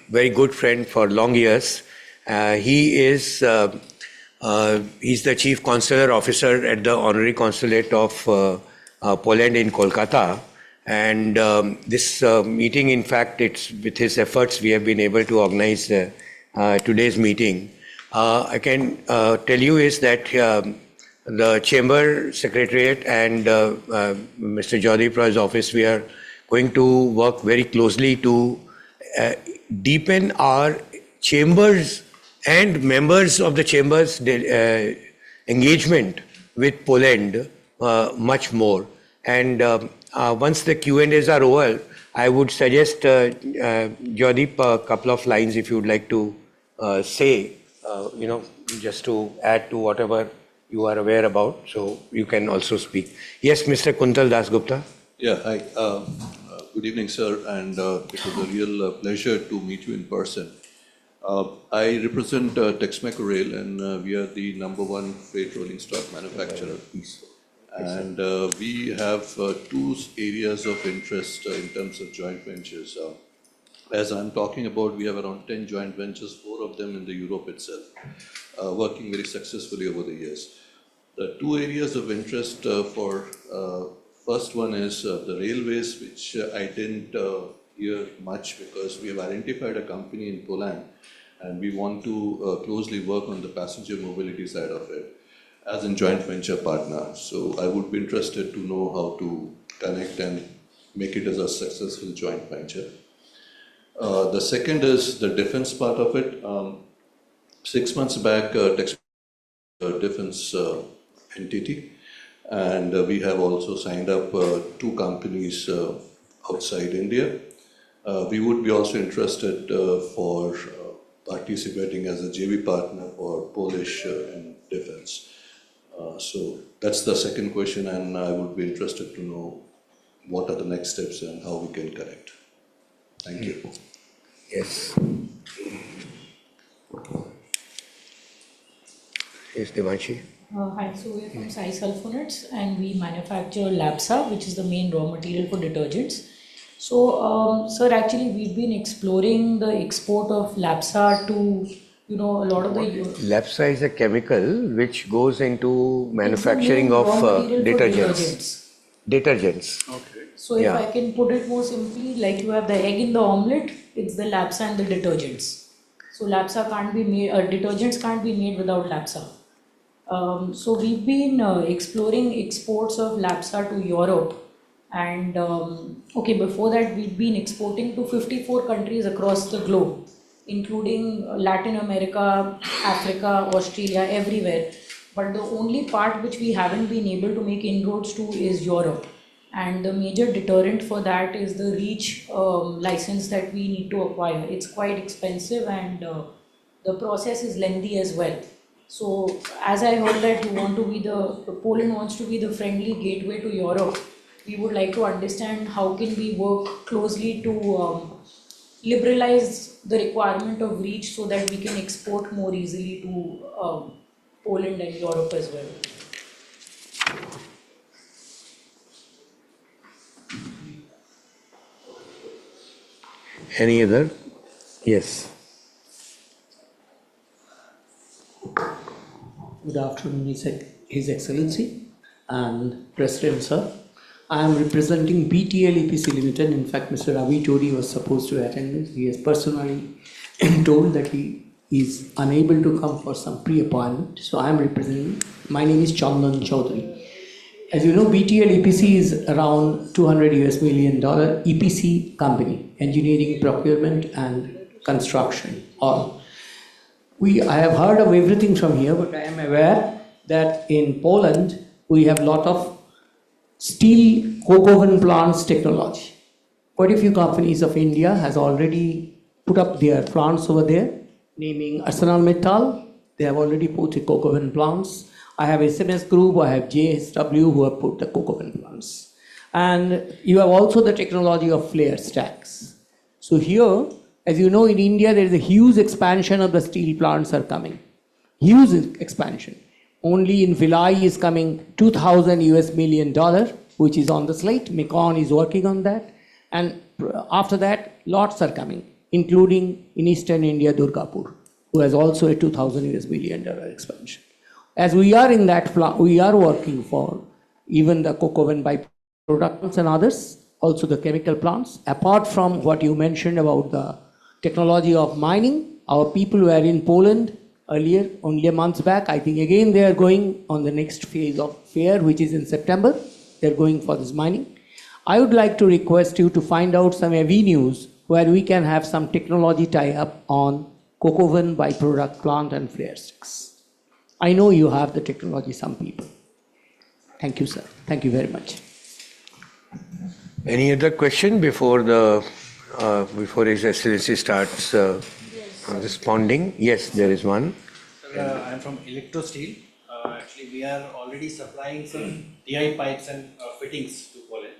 very good friend for long years. He's the Chief Consular Officer at the Honorary Consulate of Poland in Kolkata. And this meeting, in fact, it's with his efforts we have been able to organize today's meeting. I can tell you is that the Chamber Secretariat and Mr. Joydeep Roy's office, we are going to work very closely to deepen our chambers and members of the chambers engagement with Poland much more. And once the Q&As are over, I would suggest, Joydeep, a couple of lines if you would like to say, just to add to whatever you are aware about, so you can also speak. Yes, Mr. Kuntal Dasgupta. Yeah, hi. Good evening, sir, and it was a real pleasure to meet you in person. I represent Texmaco Rail, and we are the #1 freight rolling stock manufacturer. And we have 2 areas of interest in terms of joint ventures. As I'm talking about, we have around 10 joint ventures, 4 of them in the Europe itself, working very successfully over the years. The 2 areas of interest first one is the railways, which I didn't hear much because we have identified a company in Poland and we want to closely work on the passenger mobility side of it as a joint venture partner. So I would be interested to know how to connect and make it as a successful joint venture. The second is the defense part of it. 6 months back, Text defense entity, and we have also signed up 2 companies outside India. We would be also interested for participating as a JV partner for Polish in defense. So that's the second question, and I would be interested to know what are the next steps and how we can connect. Thank you. Yes. Yes, Devanshi. Hi, so we're from Sai Sulfonates and we manufacture LABSA, which is the main raw material for detergents. So, sir, actually we've been exploring the export of LABSA to, a lot of the... LABSA is a chemical which goes into manufacturing main of raw material for detergents. Detergents. Okay. So if Yeah. I can put it more simply, like you have the egg in the omelette, it's the LABSA and the detergents. So LABSA can't be made, detergents can't be made without LABSA. So we've been exploring exports of LABSA to Europe, and before that we've been exporting to 54 countries across the globe, including Latin America, Africa, Australia, everywhere. But the only part which we haven't been able to make inroads to is Europe. And the major deterrent for that is the REACH license that we need to acquire. It's quite expensive and the process is lengthy as well. So as I heard that Poland wants to be the friendly gateway to Europe, we would like to understand how can we work closely to liberalize the requirement of REACH so that we can export more easily to Poland and Europe as well. Any other? Yes. Good afternoon, His Excellency and President, sir. I am representing BTL EPC Limited. In fact, Mr. Ravi Todi was supposed to attend this. He has personally told that he is unable to come for some pre-appointment. So I am representing. My name is Chandan Chaudhary. As you know, BTL EPC is around $200 million EPC company, engineering, procurement, and construction. I have heard of everything from here, but I am aware that in Poland we have a lot of steel coke oven plants technology. Quite a few companies of India has already put up their plants over there, naming ArcelorMittal. They have already put the coke oven plants. I have SMS Group, I have JSW who have put the coke oven plants. And you have also the technology of flare stacks. So here, as you know, in India, there is a huge expansion of the steel plants are coming. Huge expansion. Only in Vilai is coming $2,000 million, which is on the slate. Mekon is working on that. And after that, lots are coming, including in Eastern India, Durgapur, who has also a $2,000 million expansion. As we are in that plant, we are working for even the coke oven byproducts and others, also the chemical plants. Apart from what you mentioned about the technology of mining, our people were in Poland earlier, only a month back. I think again they are going on the next phase of fair, which is in September. They're going for this mining. I would like to request you to find out some avenues where we can have some technology tie-up on coke oven byproduct plant and flare sticks. I know you have the technology, some people. Thank you, sir. Thank you very much. Any other question before His Excellency starts responding? Yes, there is one. Sir, I am from Electro Steel. Actually, we are already supplying some DI pipes and fittings to Poland.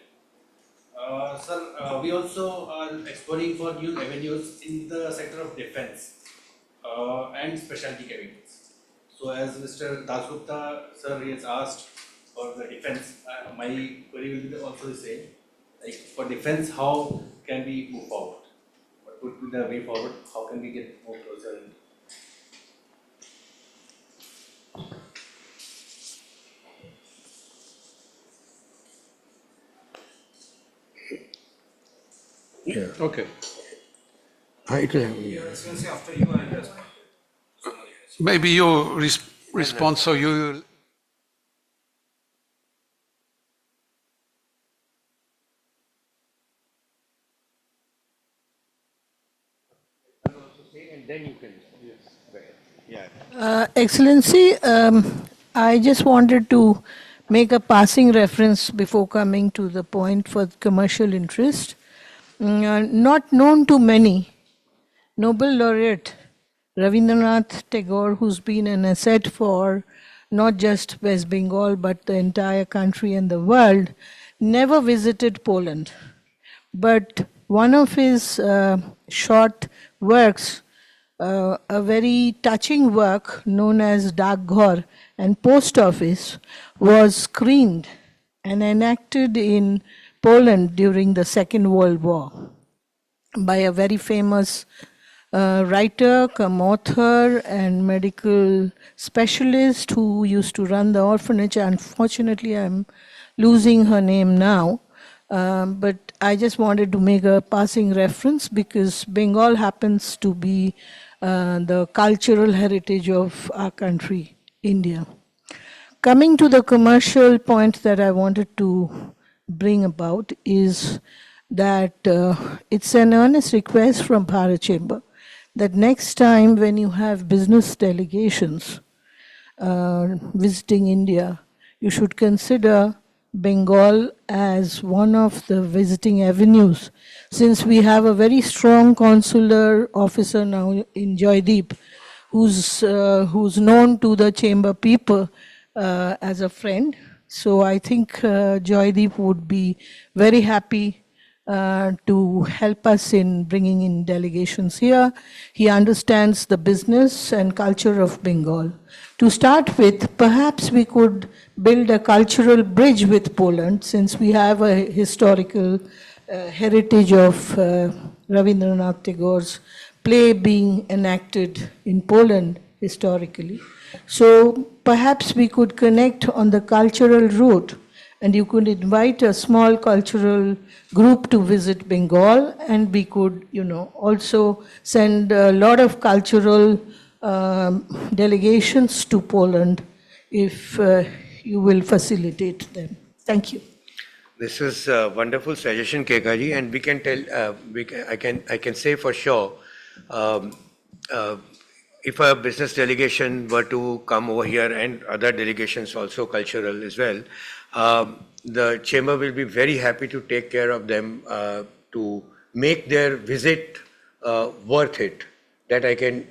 Sir, we also are exploring for new avenues in the sector of defense and specialty chemicals. So, as Mr. Dasgupta sir has asked for the defense, my query will be also the same. Like for defense, how can we move forward? What would be the way forward? How can we get more closer? Yeah. Okay. It will have, Excellency, after you, I will respond. Maybe you respond, so you and then you can. Yeah. Excellency, I just wanted to make a passing reference before coming to the point for commercial interest. Not known to many, Nobel laureate Rabindranath Tagore, who's been an asset for not just West Bengal but the entire country and the world, never visited Poland. But one of his short works, a very touching work known as Dagghor and Post Office, was screened and enacted in Poland during the Second World War by a very famous writer, come author, and medical specialist who used to run the orphanage. Unfortunately, I'm losing her name now. But I just wanted to make a passing reference because Bengal happens to be the cultural heritage of our country, India. Coming to the commercial point that I wanted to bring about is that it's an earnest request from Bharat Chamber that next time when you have business delegations visiting India, you should consider Bengal as one of the visiting avenues, since we have a very strong consular officer now in Joydeep, who's known to the chamber people as a friend. So I think Joydeep would be very happy to help us in bringing in delegations here. He understands the business and culture of Bengal. To start with, perhaps we could build a cultural bridge with Poland, since we have a historical heritage of Rabindranath Tagore's play being enacted in Poland historically. So perhaps we could connect on the cultural route, and you could invite a small cultural group to visit Bengal, and we could, also send a lot of cultural delegations to Poland if you will facilitate them. Thank you. This is a wonderful suggestion, Kekaji, and we can tell. I can say for sure. If a business delegation were to come over here and other delegations also cultural as well, the chamber will be very happy to take care of them to make their visit worth it. That I can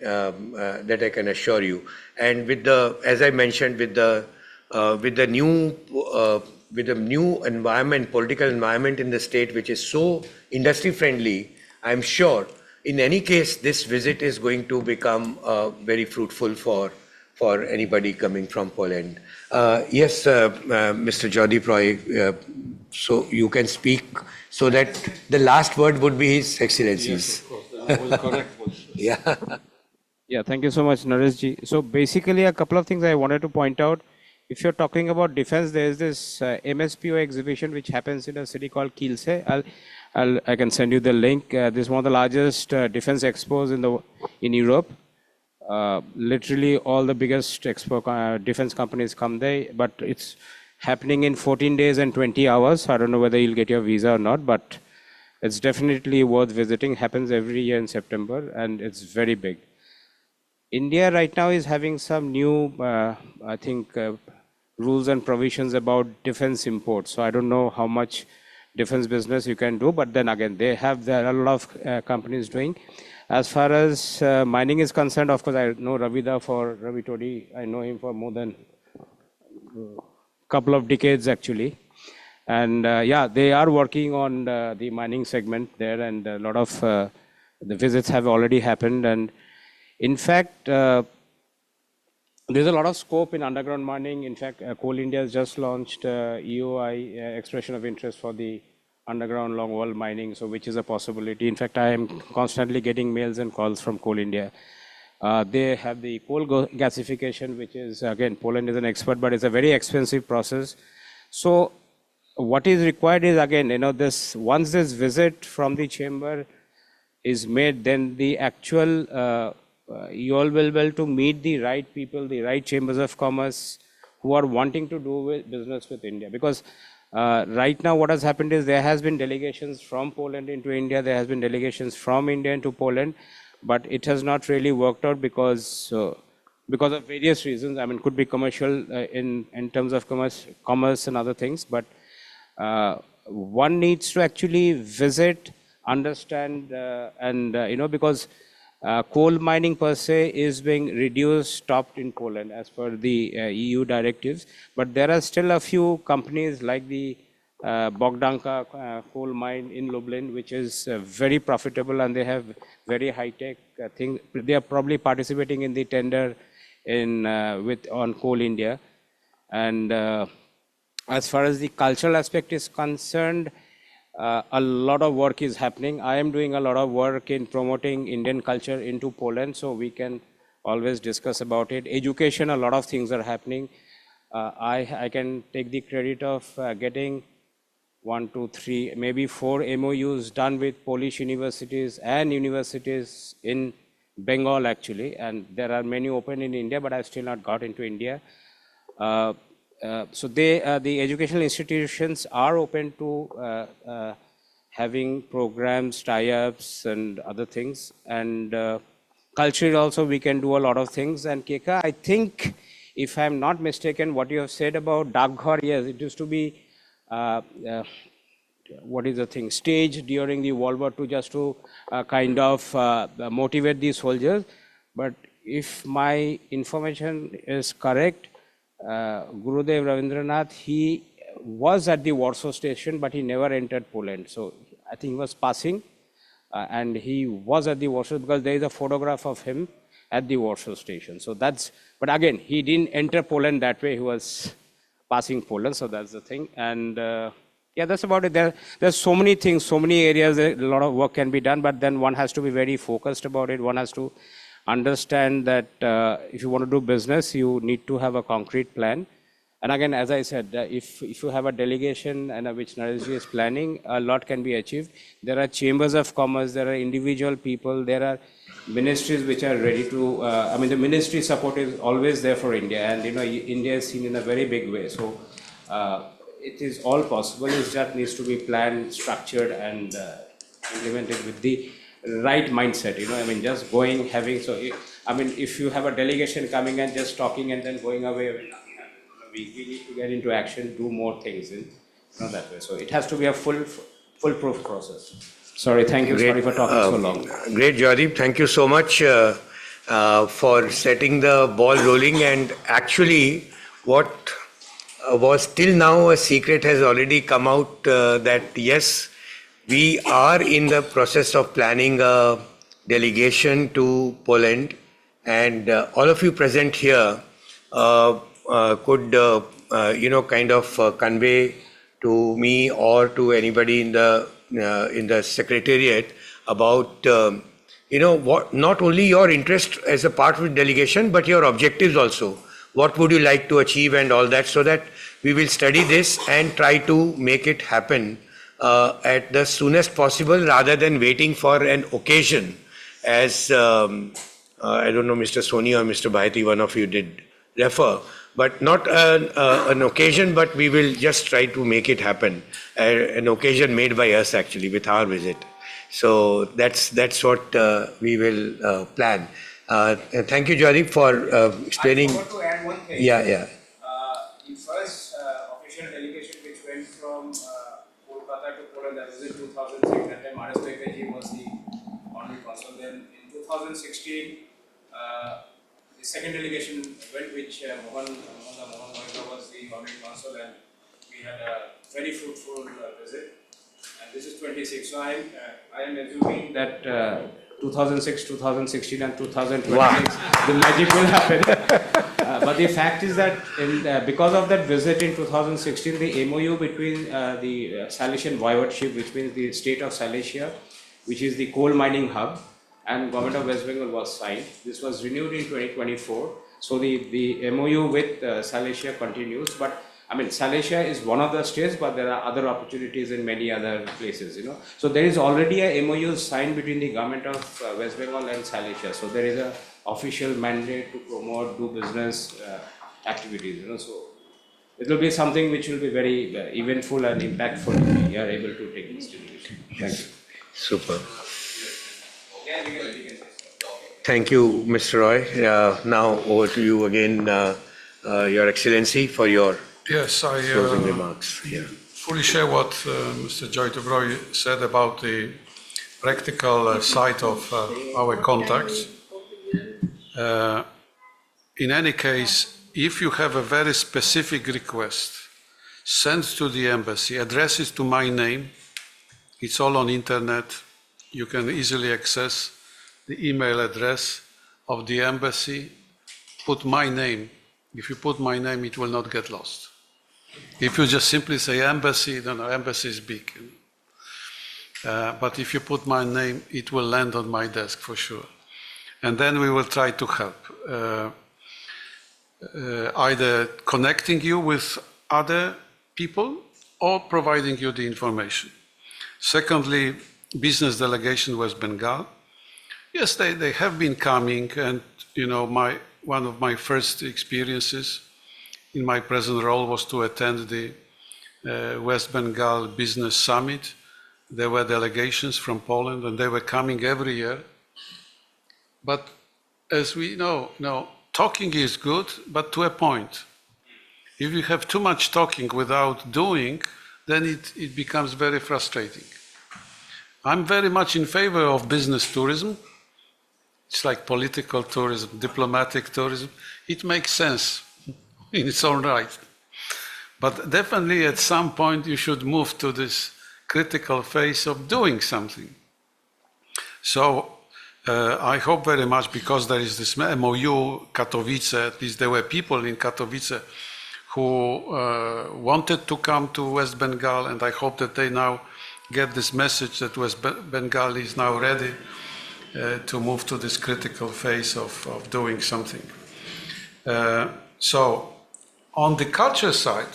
assure you. And with the, as I mentioned, with the new environment, political environment in the state, which is so industry friendly, I'm sure. In any case, this visit is going to become very fruitful for anybody coming from Poland. Yes, Mr. Joydeep Roy, so you can speak so that the last word would be His Excellency's. Yes, of course. That was correct. Yeah. Yeah, thank you so much, Naresh ji. So basically, a couple of things I wanted to point out. If you're talking about defense, there is this MSPO exhibition which happens in a city called Kielce. I can send you the link. This is one of the largest defense expos in Europe. Literally all the biggest defense companies come there, but it's happening in 14 days and 20 hours. I don't know whether you'll get your visa or not, but it's definitely worth visiting. Happens every year in September, and it's very big. India right now is having some new, I think, rules and provisions about defense imports. So I don't know how much defense business you can do, but then again, there are a lot of companies doing. As far as mining is concerned, of course, I know Ravi Todi, I know him for more than a couple of decades actually. And yeah, they are working on the mining segment there, and a lot of the visits have already happened. And in fact, there's a lot of scope in underground mining. In fact, Coal India has just launched EOI, expression of interest for the underground longwall mining, so which is a possibility. In fact, I am constantly getting mails and calls from Coal India. They have the coal gasification, which is, again, Poland is an expert, but it's a very expensive process. So what is required is, again, once this visit from the chamber is made, then the actual you all will be able to meet the right people, the right chambers of commerce who are wanting to do business with India. Because right now what has happened is there has been delegations from Poland into India, there has been delegations from India into Poland, but it has not really worked out because of various reasons. I mean, could be commercial in terms of commerce and other things, but one needs to actually visit, understand, and because coal mining per se is being reduced, stopped in Poland as per the EU directives, but there are still a few companies like the Bogdanka coal mine in Lublin, which is very profitable, and they have very high-tech thing. They are probably participating in the tender on Coal India. And as far as the cultural aspect is concerned, a lot of work is happening. I am doing a lot of work in promoting Indian culture into Poland, so we can always discuss about it. Education, a lot of things are happening. I can take the credit of getting 1, 2, 3, maybe 4 MOUs done with Polish universities and universities in Bengal actually, and there are many open in India, but I've still not got into India. So the educational institutions are open to having programs, tie-ups, and other things. And culturally also, we can do a lot of things. And Keka, I think, if I'm not mistaken, what you have said about Dakghar, yes, it used to be, what is the thing, staged during the World War II just to kind of motivate the soldiers. But if my information is correct, Gurudev Ravindranath, he was at the Warsaw Station, but he never entered Poland. So I think he was passing, and he was at the Warsaw, because there is a photograph of him at the Warsaw Station. So that's, but again, he didn't enter Poland that way. He was passing Poland, so that's the thing. And yeah, that's about it. There's so many things, so many areas, a lot of work can be done, but then one has to be very focused about it. One has to understand that if you want to do business, you need to have a concrete plan. And again, as I said, if you have a delegation and which Nareshji is planning, a lot can be achieved. There are chambers of commerce, there are individual people, there are ministries which are ready to, I mean, the ministry support is always there for India, and India is seen in a very big way. So it is all possible. It just needs to be planned, structured, and implemented with the right mindset. I mean, just going, having, so I mean, if you have a delegation coming and just talking and then going away, we need to get into action, do more things that way. So it has to be a foolproof process. Sorry, thank you. Sorry for talking so long. Great, Joydeep. Thank you so much for setting the ball rolling. And actually, what was till now a secret has already come out that yes, we are in the process of planning a delegation to Poland, and all of you present here could kind of convey to me or to anybody in the secretariat about what, not only your interest as a part of the delegation, but your objectives also. What would you like to achieve and all that, so that we will study this and try to make it happen at the soonest possible, rather than waiting for an occasion, as I don't know, Mr. Soni or Mr. Baheti, one of you did refer, but not an occasion, but we will just try to make it happen, an occasion made by us actually with our visit. So that's what we will plan. Thank you, Joydeep, for explaining. I forgot to add one thing. Yeah. The first official delegation which went from Kolkata to Poland, that was in 2006. That time R.S. Bekeji was the honorary consul. Then in 2016, the second delegation went, which Mohan Mohan was the honorary consul, and we had a very fruitful visit. And this is 26. So I am assuming that 2006, 2016, and 2026, the magic will happen. But the fact is that because of that visit in 2016, the MOU between the Silesian Voivodeship, which means the state of Silesia, which is the coal mining hub, and Government of West Bengal was signed. This was renewed in 2024. So the MOU with Silesia continues. But I mean, Silesia is one of the states, but there are other opportunities in many other places, So there is already a MOU signed between the Government of West Bengal and Silesia. So there is an official mandate to promote, do business activities, So it will be something which will be very eventful and impactful if we are able to take this delegation. Thank you. Super. Yeah, we can Thank you, Mr. Roy. Now over to you again, Your Excellency, for your Yes, I closing remarks. Yeah. fully share what Mr. Joydev Roy said about the practical side of our contacts. In any case, if you have a very specific request, send to the embassy, address it to my name. It's all on internet. You can easily access the email address of the embassy. Put my name. If you put my name, it will not get lost. If you just simply say embassy, then embassy is big. But if you put my name, it will land on my desk for sure. And then we will try to help. Either connecting you with other people or providing you the information. Secondly, business delegation West Bengal. Yes, they have been coming, and one of my first experiences in my present role was to attend the West Bengal Business Summit. There were delegations from Poland, and they were coming every year. But as we know, talking is good, but to a point. If you have too much talking without doing, then it becomes very frustrating. I'm very much in favor of business tourism. It's like political tourism, diplomatic tourism. It makes sense in its own right. But definitely at some point you should move to this critical phase of doing something. So I hope very much, because there is this MOU, Katowice, at least there were people in Katowice who wanted to come to West Bengal, and I hope that they now get this message that West Bengal is now ready to move to this critical phase of doing something. So on the culture side,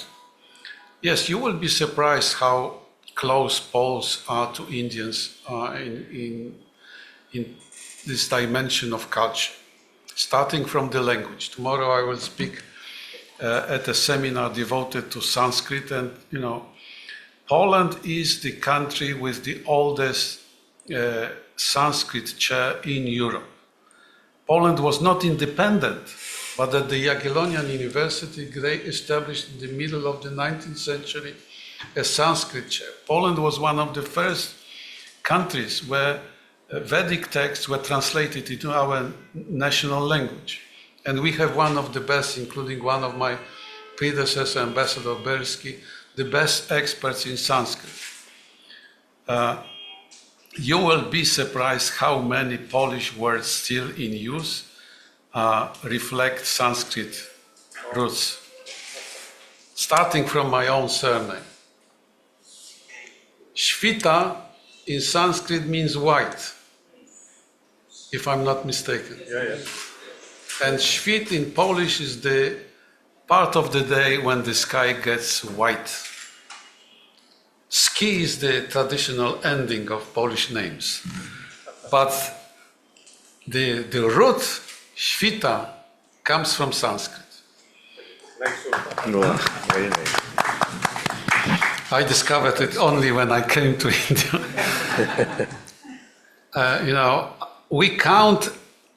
yes, you will be surprised how close Poles are to Indians in this dimension of culture, starting from the language. Tomorrow I will speak at a seminar devoted to Sanskrit, and Poland is the country with the oldest Sanskrit chair in Europe. Poland was not independent, but at the Jagiellonian University, they established in the middle of the 19th century a Sanskrit chair. Poland was one of the first countries where Vedic texts were translated into our national language. And we have one of the best, including one of my predecessor, Ambassador Bersky, the best experts in Sanskrit. You will be surprised how many Polish words still in use reflect Sanskrit roots, starting from my own surname. Shvita in Sanskrit means white, if I'm not mistaken. And Świt in Polish is the part of the day when the sky gets white. Ski is the traditional ending of Polish names. But the root, Świta, comes from Sanskrit. Very nice. I discovered it only when I came to India. We count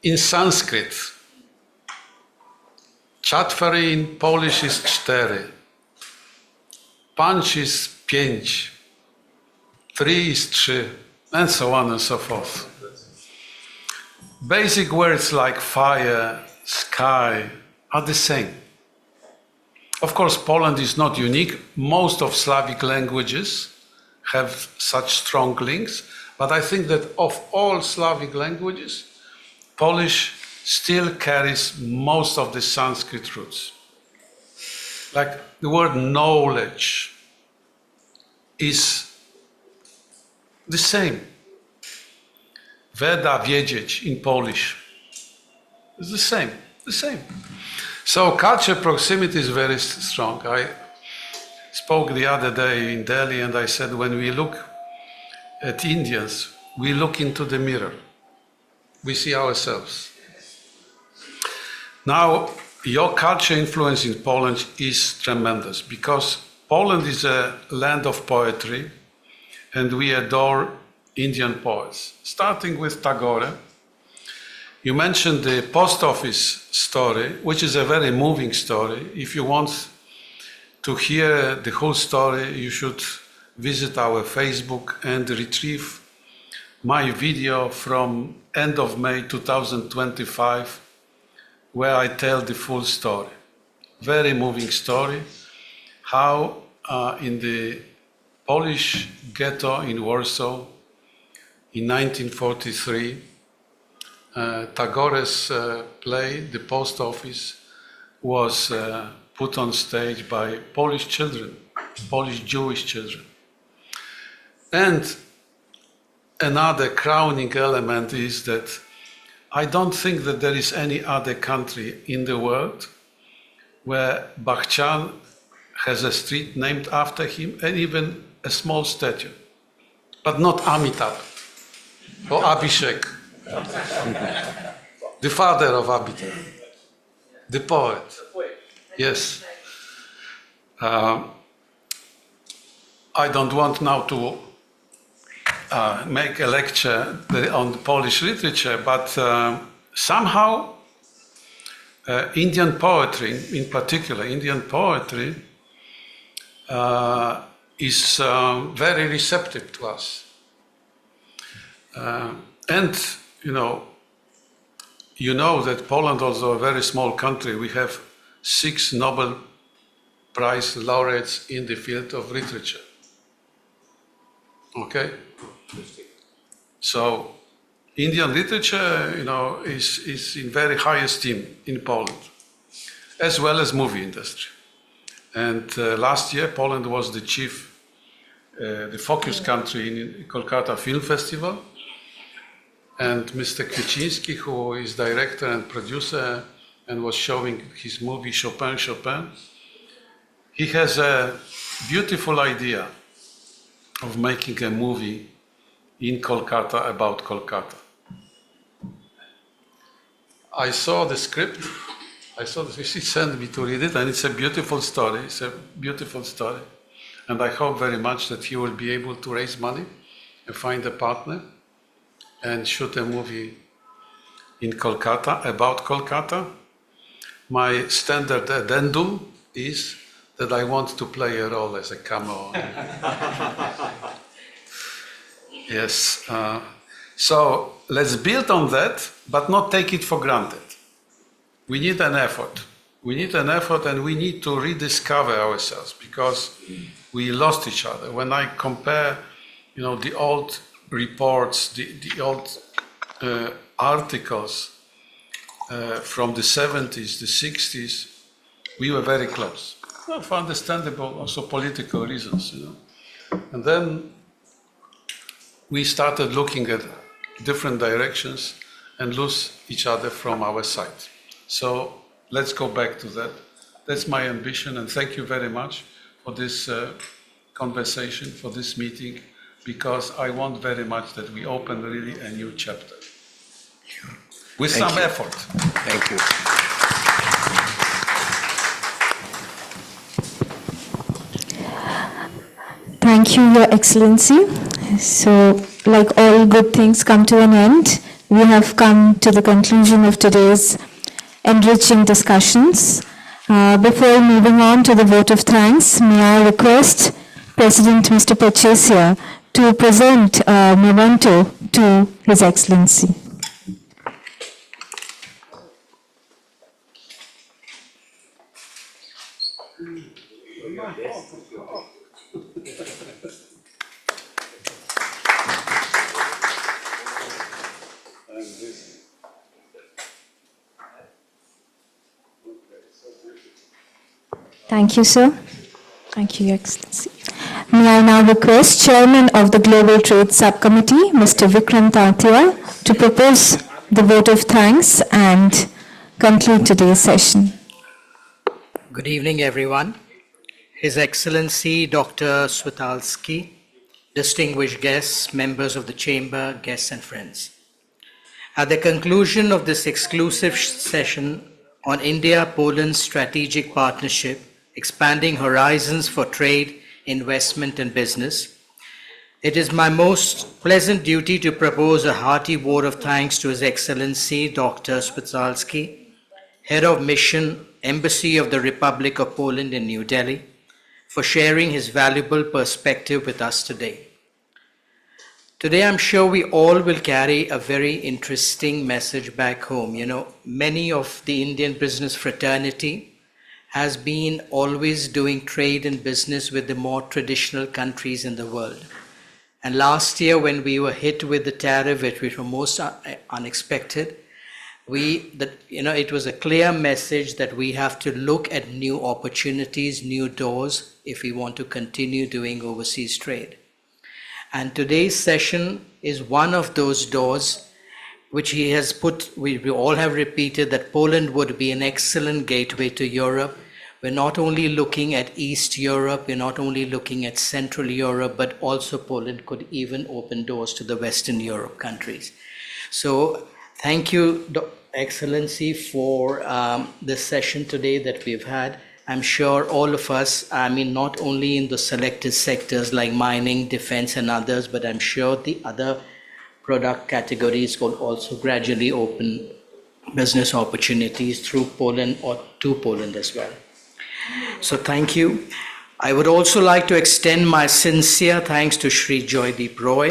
in Sanskrit. Czatwary in Polish is 4. Punch is 5. 3 is 3, and so on and so forth. Basic words like fire, sky are the same. Of course, Poland is not unique. Most of Slavic languages have such strong links, but I think that of all Slavic languages, Polish still carries most of the Sanskrit roots. Like the word knowledge is the same. Veda, wiedzieć in Polish is the same. So culture proximity is very strong. I spoke the other day in Delhi and I said, when we look at Indians, we look into the mirror. We see ourselves. Now, your culture influence in Poland is tremendous because Poland is a land of poetry and we adore Indian poets, starting with Tagore. You mentioned the post office story, which is a very moving story. If you want to hear the whole story, you should visit our Facebook and retrieve my video from end of May 2025, where I tell the full story. Very moving story, how in the Polish ghetto in Warsaw in 1943, Tagore's play, The Post Office, was put on stage by Polish children, Polish Jewish children. And another crowning element is that I don't think that there is any other country in the world where Bakhtian has a street named after him and even a small statue, but not Amitabh or Abhishek, the father of Amitabh, the poet. Yes. I don't want now to make a lecture on the Polish literature, but somehow Indian poetry, in particular, Indian poetry is very receptive to us. And you know that Poland, although a very small country, we have 6 Nobel Prize laureates in the field of literature. Okay? So Indian literature, is in very high esteem in Poland, as well as movie industry. And last year, Poland was the focus country in Kolkata Film Festival. And Mr. Kwieciński, who is director and producer and was showing his movie Chopin, he has a beautiful idea of making a movie in Kolkata about Kolkata. I saw the script, he sent me to read it, and it's a beautiful story. It's a beautiful story. And I hope very much that he will be able to raise money and find a partner and shoot a movie in Kolkata, about Kolkata. My standard addendum is that I want to play a role as a cameo. Yes. So let's build on that, but not take it for granted. We need an effort. We need an effort, and we need to rediscover ourselves, because we lost each other. When I compare, the old reports, the old articles from the 70s, the 60s, we were very close. Well, for understandable, also political reasons, And then we started looking at different directions and lose each other from our sight. So let's go back to that. That's my ambition, and thank you very much for this conversation, for this meeting, because I want very much that we open really a new chapter. With some effort. Thank you. Thank you, Your Excellency. So, like all good things come to an end, we have come to the conclusion of today's enriching discussions. Before moving on to the vote of thanks, may I request President Mr. Pachesia to present a memento to His Excellency. Thank you, sir. Thank you, Your Excellency. May I now request Chairman of the Global Trade Subcommittee, Mr. Vikram Tatia, to propose the vote of thanks and conclude today's session. Good evening, everyone. His Excellency Dr. Switalski, distinguished guests, members of the Chamber, guests and friends. At the conclusion of this exclusive session on India-Poland strategic partnership, expanding horizons for trade, investment and business, It is my most pleasant duty to propose a hearty vote of thanks to His Excellency Dr. Switsalski, Head of Mission, Embassy of the Republic of Poland in New Delhi, for sharing his valuable perspective with us today. Today, I'm sure we all will carry a very interesting message back home. You know, many of the Indian business fraternity has been always doing trade and business with the more traditional countries in the world. And last year, when we were hit with the tariff, which were most unexpected, it was a clear message that we have to look at new opportunities, new doors, if we want to continue doing overseas trade. And today's session is one of those doors which he has put, we all have repeated that Poland would be an excellent gateway to Europe. We're not only looking at East Europe, we're not only looking at Central Europe, but also Poland could even open doors to the Western Europe countries. So thank you, Excellency, for this session today that we've had. I'm sure all of us, not only in the selected sectors like mining, defense, and others, but I'm sure the other product categories will also gradually open business opportunities through Poland or to Poland as well. So thank you. I would also like to extend my sincere thanks to Shri Joydeep Roy,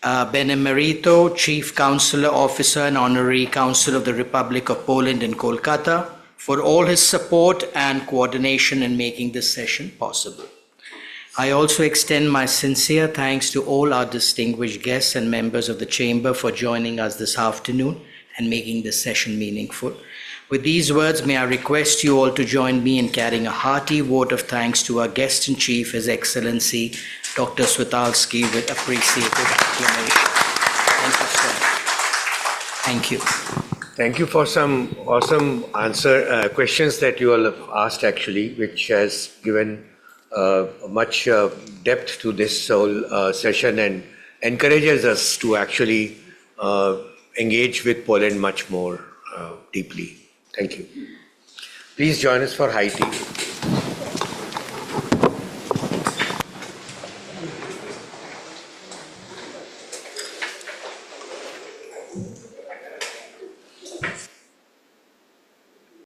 Benemerito Chief Consular Officer and Honorary Consul of the Republic of Poland in Kolkata, for all his support and coordination in making this session possible. I also extend my sincere thanks to all our distinguished guests and members of the Chamber for joining us this afternoon and making this session meaningful. With these words, may I request you all to join me in carrying a hearty vote of thanks to our guest-in-chief, His Excellency, Dr. Switsalski, with appreciated acclamation. Thank you, sir. Thank you. Thank you for some awesome questions that you all have asked, actually, which has given much depth to this whole session and encourages us to actually engage with Poland much more deeply. Thank you. Please join us for high tea.